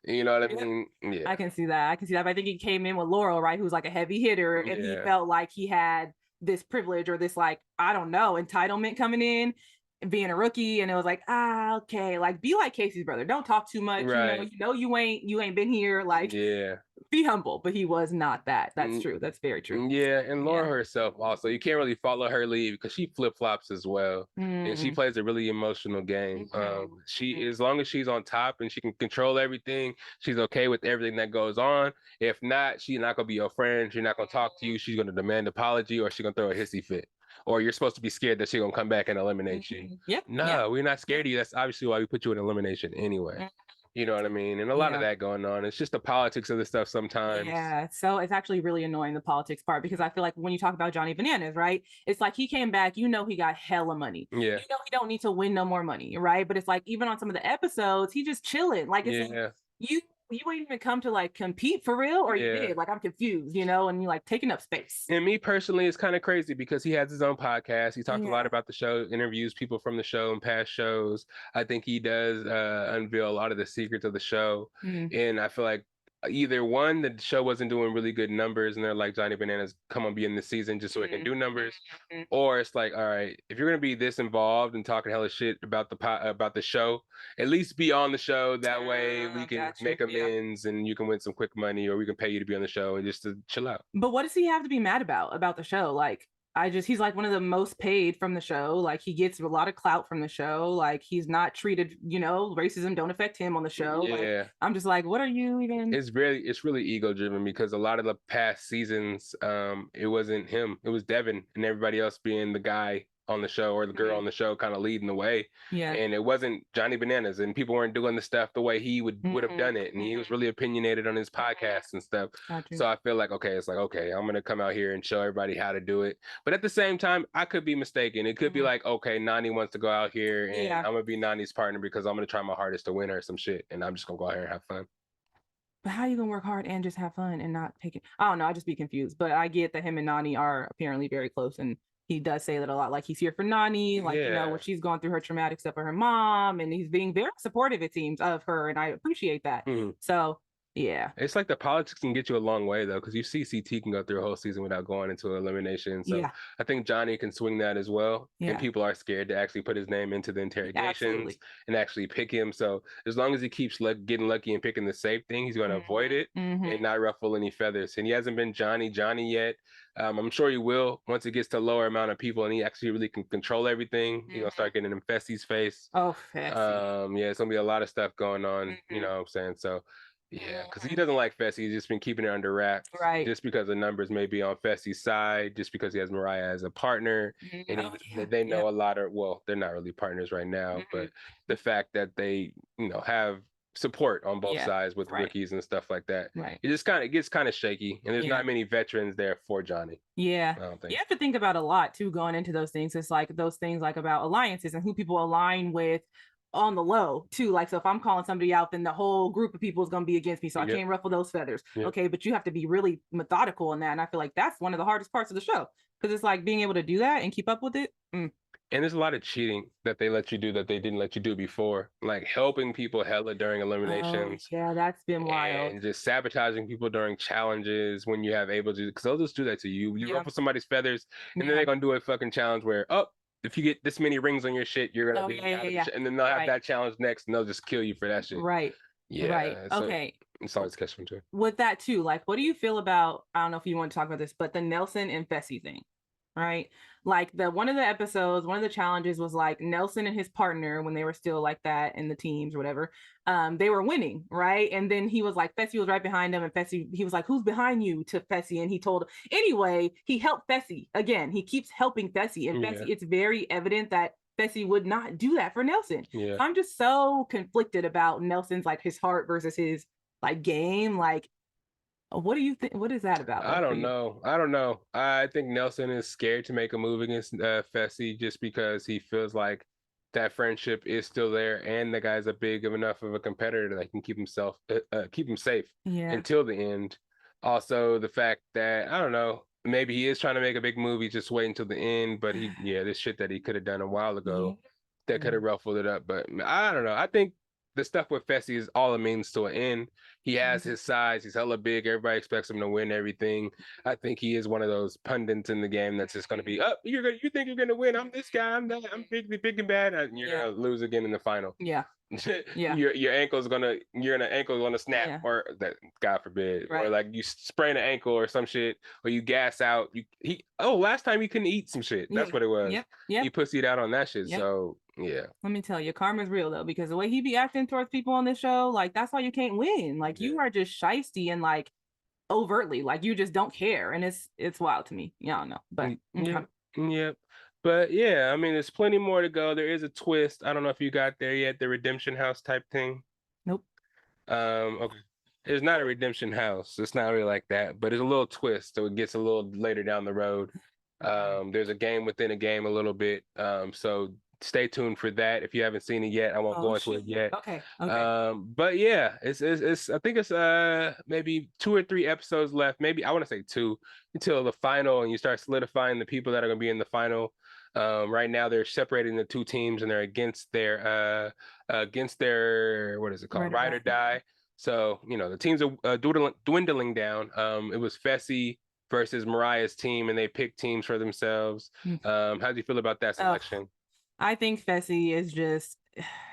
You know what I mean? Yeah. I can see that. But I think he came in with Laurel, right? Who's like a heavy hitter, and he felt like he had this privilege or this, like, I don't know, entitlement coming in and being a rookie. And it was like, okay, like, be like Casey's brother. Don't talk too much. Right. You ain't been here. Like, be humble, but he was not that. That's true. That's very true. Yeah, and Laura herself also, you can't really follow her lead because she flip-flops as well. And she plays a really emotional game. She, as long as she's on top and she can control everything, she's okay with everything that goes on. If not, she's not gonna be your friend. She's not gonna talk to you. She's gonna demand apology, or she's gonna throw a hissy fit. Or you're supposed to be scared that she's gonna come back and eliminate you. No, we're not scared of you. That's obviously why we put you in elimination anyway. You know what I mean? And a lot of that going on. It's just the politics of the stuff sometimes. Yeah. So it's actually really annoying, the politics part, because I feel like when you talk about Johnny Bananas, right? It's like he came back, he got hella money. Yeah. You know, he don't need to win no more money, right? But it's like, even on some of the episodes, he just chilling. Like, it's like, you ain't even come to like compete for real, or you did? Like, I'm confused, and you like taking up space. And me personally, it's kind of crazy because he has his own podcast. He talks a lot about the show, interviews people from the show and past shows. I think he does unveil a lot of the secrets of the show. And I feel like either one, the show wasn't doing really good numbers, and they're like, Johnny Bananas, come on, be in the season just so we can do numbers. Or it's like, all right, if you're gonna be this involved and talking hella shit about the show, at least be on the show. That way we can make amends and you can win some quick money, or we can pay you to be on the show and just to chill out. But what does he have to be mad about the show? Like, he's like one of the most paid from the show. Like, he gets a lot of clout from the show. Like, he's not treated, racism don't affect him on the show. Yeah. Like, I'm just like, what are you even? It's really ego driven, because a lot of the past seasons, it wasn't him. It was Devin and everybody else being the guy on the show, or the girl on the show kind of leading the way. Yeah. And it wasn't Johnny Bananas, and people weren't doing the stuff the way he would have done it. And he was really opinionated on his podcast and stuff. So I feel like, it's like, okay, I'm going to come out here and show everybody how to do it. But at the same time, I could be mistaken. It could be like, okay, Nani wants to go out here and I'm going to be Nani's partner because I'm going to try my hardest to win her some shit. And I'm just going to go out here and have fun. But how are you gonna work hard and just have fun and not take it? I don't know. I just be confused. But I get that him and Nani are apparently very close, and he does say that a lot. Like, he's here for Nani, like, when she's going through her traumatic stuff with her mom, and he's being very supportive, it seems, of her, and I appreciate that. So yeah, it's like the politics can get you a long way though, because you see CT can go through a whole season without going into elimination. So I think Johnny can swing that as well. And people are scared to actually put his name into the interrogations and actually pick him. So as long as he keeps getting lucky and picking the safe thing, he's going to avoid it and not ruffle any feathers. And he hasn't been Johnny yet. I'm sure he will once it gets to a lower amount of people and he actually really can control everything. He's gonna start getting in Fessy's face. Oh, Fessy. It's gonna be a lot of stuff going on. You know what I'm saying? So yeah, because he doesn't like Fessy. He's just been keeping it under wraps. Right. Just because the numbers may be on Fessy's side, just because he has Mariah as a partner. And they know a lot of, well, they're not really partners right now, but the fact that they, have support on both sides with rookies and stuff like that. Right. It gets kind of shaky, and there's not many veterans there for Johnny. Yeah. You have to think about a lot too going into those things. It's like those things like about alliances and who people align with on the low too. Like, so if I'm calling somebody out, then the whole group of people is going to be against me, so I can't ruffle those feathers. Okay, but you have to be really methodical in that, and I feel like that's one of the hardest parts of the show, because it's like being able to do that and keep up with it. And there's a lot of cheating that they let you do that they didn't let you do before, like helping people hella during eliminations. Yeah, that's been wild. And just sabotaging people during challenges when you have able to, because they'll just do that to you. You ruffle somebody's feathers, and then they're gonna do a fucking challenge where, if you get this many rings on your shit, you're gonna be and then they'll have that challenge next, and they'll just kill you for that shit. Right. So Okay. It's always catch them too. With that too, like, what do you feel about? I don't know if you want to talk about this, but the Nelson and Fessy thing, right? Like, one of the episodes, one of the challenges was like Nelson and his partner, when they were still like that in the teams or whatever, they were winning, right? And then he was like, Fessy was right behind him, and Fessy, he was like, who's behind you, to Fessy, and he told, anyway, he helped Fessy again. He keeps helping Fessy, and Fessy, it's very evident that Fessy would not do that for Nelson. I'm just so conflicted about Nelson's, like, his heart versus his like game. Like, what do you think? What is that about? I don't know. I think Nelson is scared to make a move against Fessy, just because he feels like that friendship is still there, and the guy's enough of a competitor that can keep him safe until the end. Also, the fact that, I don't know, maybe he is trying to make a big move. He's just waiting until the end. But this shit that he could have done a while ago that could have ruffled it up. But I don't know. I think the stuff with Fessy is all a means to an end. He has his size. He's hella big. Everybody expects him to win everything. I think he is one of those pundits in the game that's just going to be, you think you're going to win? I'm this guy. I'm that. I'm big and bad. And you're going to lose again in the final. Yeah. Yeah. your ankle's gonna your ankle's gonna snap, Yeah. or that, God forbid, or Right. like you sprain an ankle or some shit, or you gas out. Last time he couldn't eat some shit. That's Yeah. what it was. Yep. Yep. He pussied out on that shit. Yep. So yeah. Let me tell you, karma's real though, because the way he be acting towards people on this show, like that's why you can't win. Like you are just shisty and like overtly, like you just don't care, and it's wild to me. Yeah, I don't know, but Yep. But yeah, I mean, there's plenty more to go. There is a twist. I don't know if you got there yet. The Redemption House type thing. Nope. Okay. It's not a Redemption House. It's not really like that, but it's a little twist, so it gets a little later down the road. There's a game within a game a little bit. So stay tuned for that. If you haven't seen it yet, I won't go into it yet. Okay. But yeah, it's I think it's maybe 2 or 3 episodes left. Maybe I want to say 2 until the final, and you start solidifying the people that are going to be in the final. Right now they're separating the 2 teams, and they're against their what is it called? Ride or die. So, the teams are dwindling down. It was Fessy versus Mariah's team, and they picked teams for themselves. How do you feel about that selection? I think Fessy is just,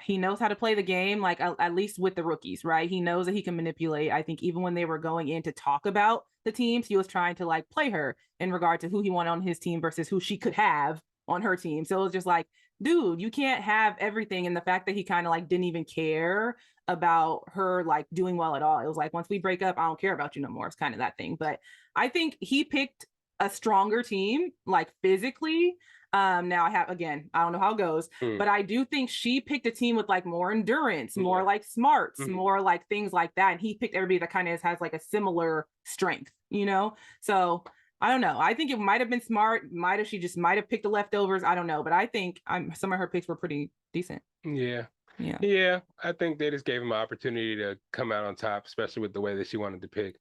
he knows how to play the game, like at least with the rookies, right? He knows that he can manipulate. I think even when they were going in to talk about the teams, he was trying to like play her in regard to who he wanted on his team versus who she could have on her team. So it was just like, dude, you can't have everything. And the fact that he kind of like didn't even care about her like doing well at all. It was like, once we break up, I don't care about you no more. It's kind of that thing. But I think he picked a stronger team, like physically. Now I don't know how it goes, but I do think she picked a team with like more endurance, more like smarts, more like things like that. And he picked everybody that kind of has like a similar strength, So I don't know. I think it might have been smart. She just might have picked the leftovers. I don't know. But I think some of her picks were pretty decent. Yeah. I think they just gave him an opportunity to come out on top, especially with the way that she wanted to pick.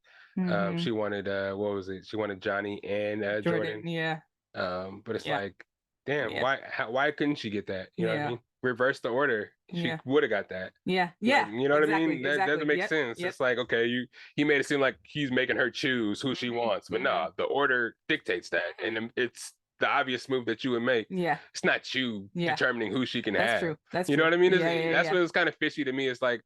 She wanted what was it? She wanted Johnny and Jordan. Yeah. But it's like, damn, why couldn't she get that? You know what I mean? Reverse the order. She would have got that. Yeah. You know what I mean? That doesn't make sense. It's like, okay, he made it seem like he's making her choose who she wants, but no, the order dictates that, and it's the obvious move that you would make. Yeah, it's not you determining who she can have. That's true. That's you know what I mean? That's what was kind of fishy to me. It's like,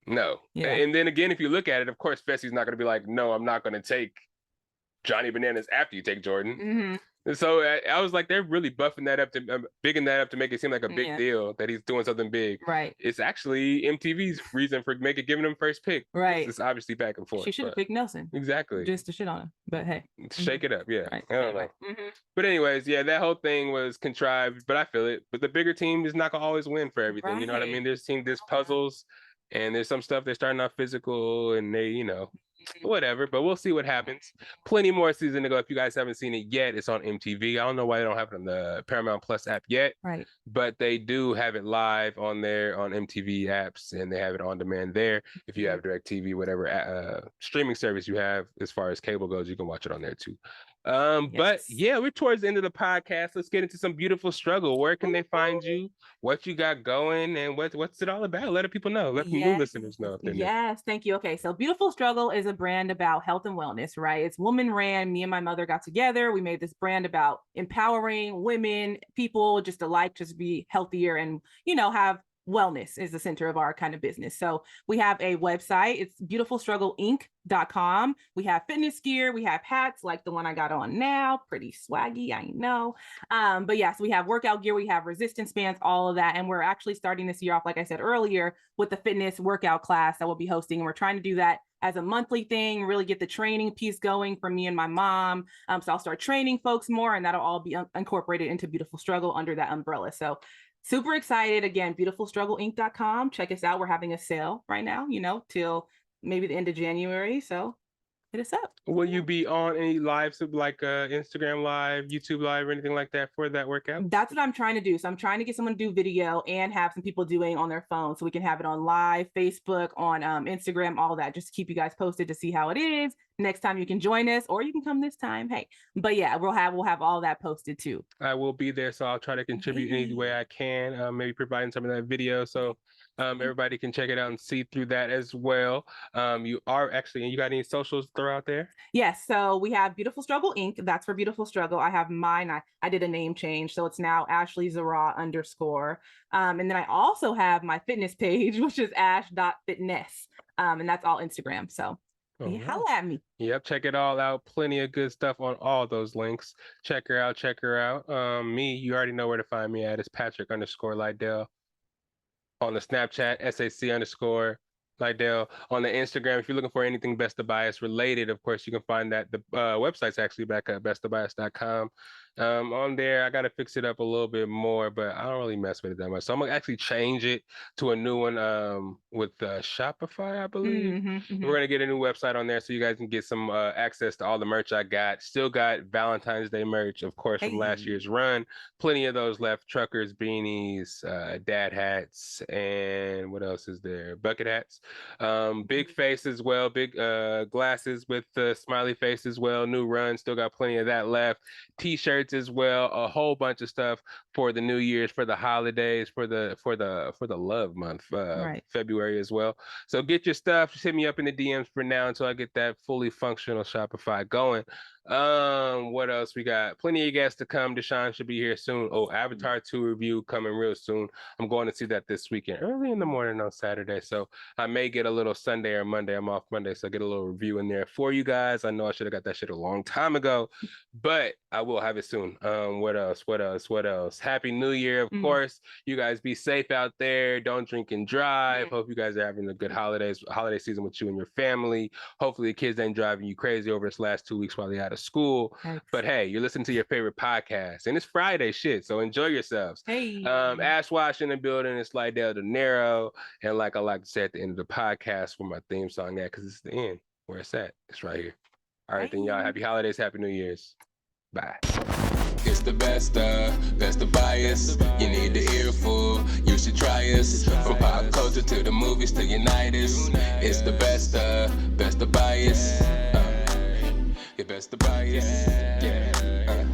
no. And then again, if you look at it, of course, Fessy's not going to be like, no, I'm not going to take Johnny Bananas after you take Jordan. And so I was like, they're really buffing that up bigging that up to make it seem like a big deal that he's doing something big. Right. It's actually MTV's reason for giving him first pick. Right. It's obviously back and forth. She should have picked Nelson. Exactly. Just to shit on him. But hey. Shake it up. Yeah. Right. I don't know. But anyways, that whole thing was contrived, but I feel it. But the bigger team is not going to always win for everything. Right. You know what I mean? There's puzzles, and there's some stuff they're starting off physical, and they, whatever, but we'll see what happens. Plenty more season to go. If you guys haven't seen it yet, it's on MTV. I don't know why they don't have it on the Paramount Plus app yet, right? But they do have it live on MTV apps, and they have it on demand there. If you have DirecTV, whatever streaming service you have, as far as cable goes, you can watch it on there too. But we're towards the end of the podcast. Let's get into some beautiful struggle. Where can they find you? What you got going, and what's it all about? Let people know. Let new listeners know. Yes, thank you. Okay, so Beautiful Struggle is a brand about health and wellness, right? It's woman ran. Me and my mother got together. We made this brand about empowering women, people just alike, just be healthier and have wellness is the center of our kind of business. So we have a website. It's beautifulstruggleinc.com. We have fitness gear. We have hats like the one I got on now. Pretty swaggy, I know. But so we have workout gear. We have resistance bands, all of that. And we're actually starting this year off, like I said earlier, with the fitness workout class that we'll be hosting. And we're trying to do that as a monthly thing, really get the training piece going for me and my mom. So I'll start training folks more, and that'll all be incorporated into Beautiful Struggle under that umbrella. So super excited. Again, beautifulstruggleinc.com. Check us out. We're having a sale right now, till maybe the end of January. So hit us up. Will you be on any lives, like Instagram live, YouTube live, or anything like that for that workout? That's what I'm trying to do. So I'm trying to get someone to do video and have some people doing on their phone, so we can have it on live, Facebook, on Instagram, all that, just to keep you guys posted to see how it is. Next time you can join us, or you can come this time. Hey, but we'll have all that posted too. I will be there, so I'll try to contribute any way I can. Maybe providing some of that video. So Everybody can check it out and see through that as well. You got any socials to throw out there? Yes. So we have Beautiful Struggle Inc. That's for Beautiful Struggle. I have mine. I did a name change. So it's now Ashley Zara _ and then I also have my fitness page, which is ash.fitness. And that's all Instagram. So holla at me. Yep, check it all out. Plenty of good stuff on all those links. Check her out. Me, you already know where to find me at. It's Patrick _ Lydell. On the Snapchat, SAC _ Lydell. On the Instagram, if you're looking for anything Best of Bias related, of course, you can find that. The website's actually back at bestofbias.com. On there, I got to fix it up a little bit more, but I don't really mess with it that much. So I'm going to actually change it to a new one with Shopify, I believe. We're going to get a new website on there so you guys can get some access to all the merch I got. Still got Valentine's Day merch, of course, from last year's run. Plenty of those left. Truckers, beanies, dad hats, and what else is there? Bucket hats. Big face as well. Big glasses with the smiley face as well. New run. Still got plenty of that left. T-shirts as well, a whole bunch of stuff for the New Year's, for the holidays, for the love month, February as well. So get your stuff. Just hit me up in the DMs for now until I get that fully functional Shopify going. What else we got? Plenty of guests to come. Deshaun should be here soon. Avatar 2 review coming real soon. I'm going to see that this weekend, early in the morning on Saturday. So I may get a little Sunday or Monday. I'm off Monday, so I get a little review in there for you guys. I know I should have got that shit a long time ago, but I will have it soon. What else? Happy New Year, of course. You guys be safe out there. Don't drink and drive. Hope you guys are having a good holiday season with you and your family. Hopefully the kids ain't driving you crazy over this last 2 weeks while they're out of school. Thanks. But hey, you're listening to your favorite podcast, and it's Friday shit, so enjoy yourselves. Hey, AshWashh in the building. It's Lydell Dinero, and like I like to say at the end of the podcast for my theme song, because it's the end where it's at. It's right here. All right, then y'all, happy holidays, happy New Year's. Bye. It's the best of bias. You need the earful, you should try us. From pop culture to the movies to Unitas. It's the best of bias. Your best of bias. Yeah.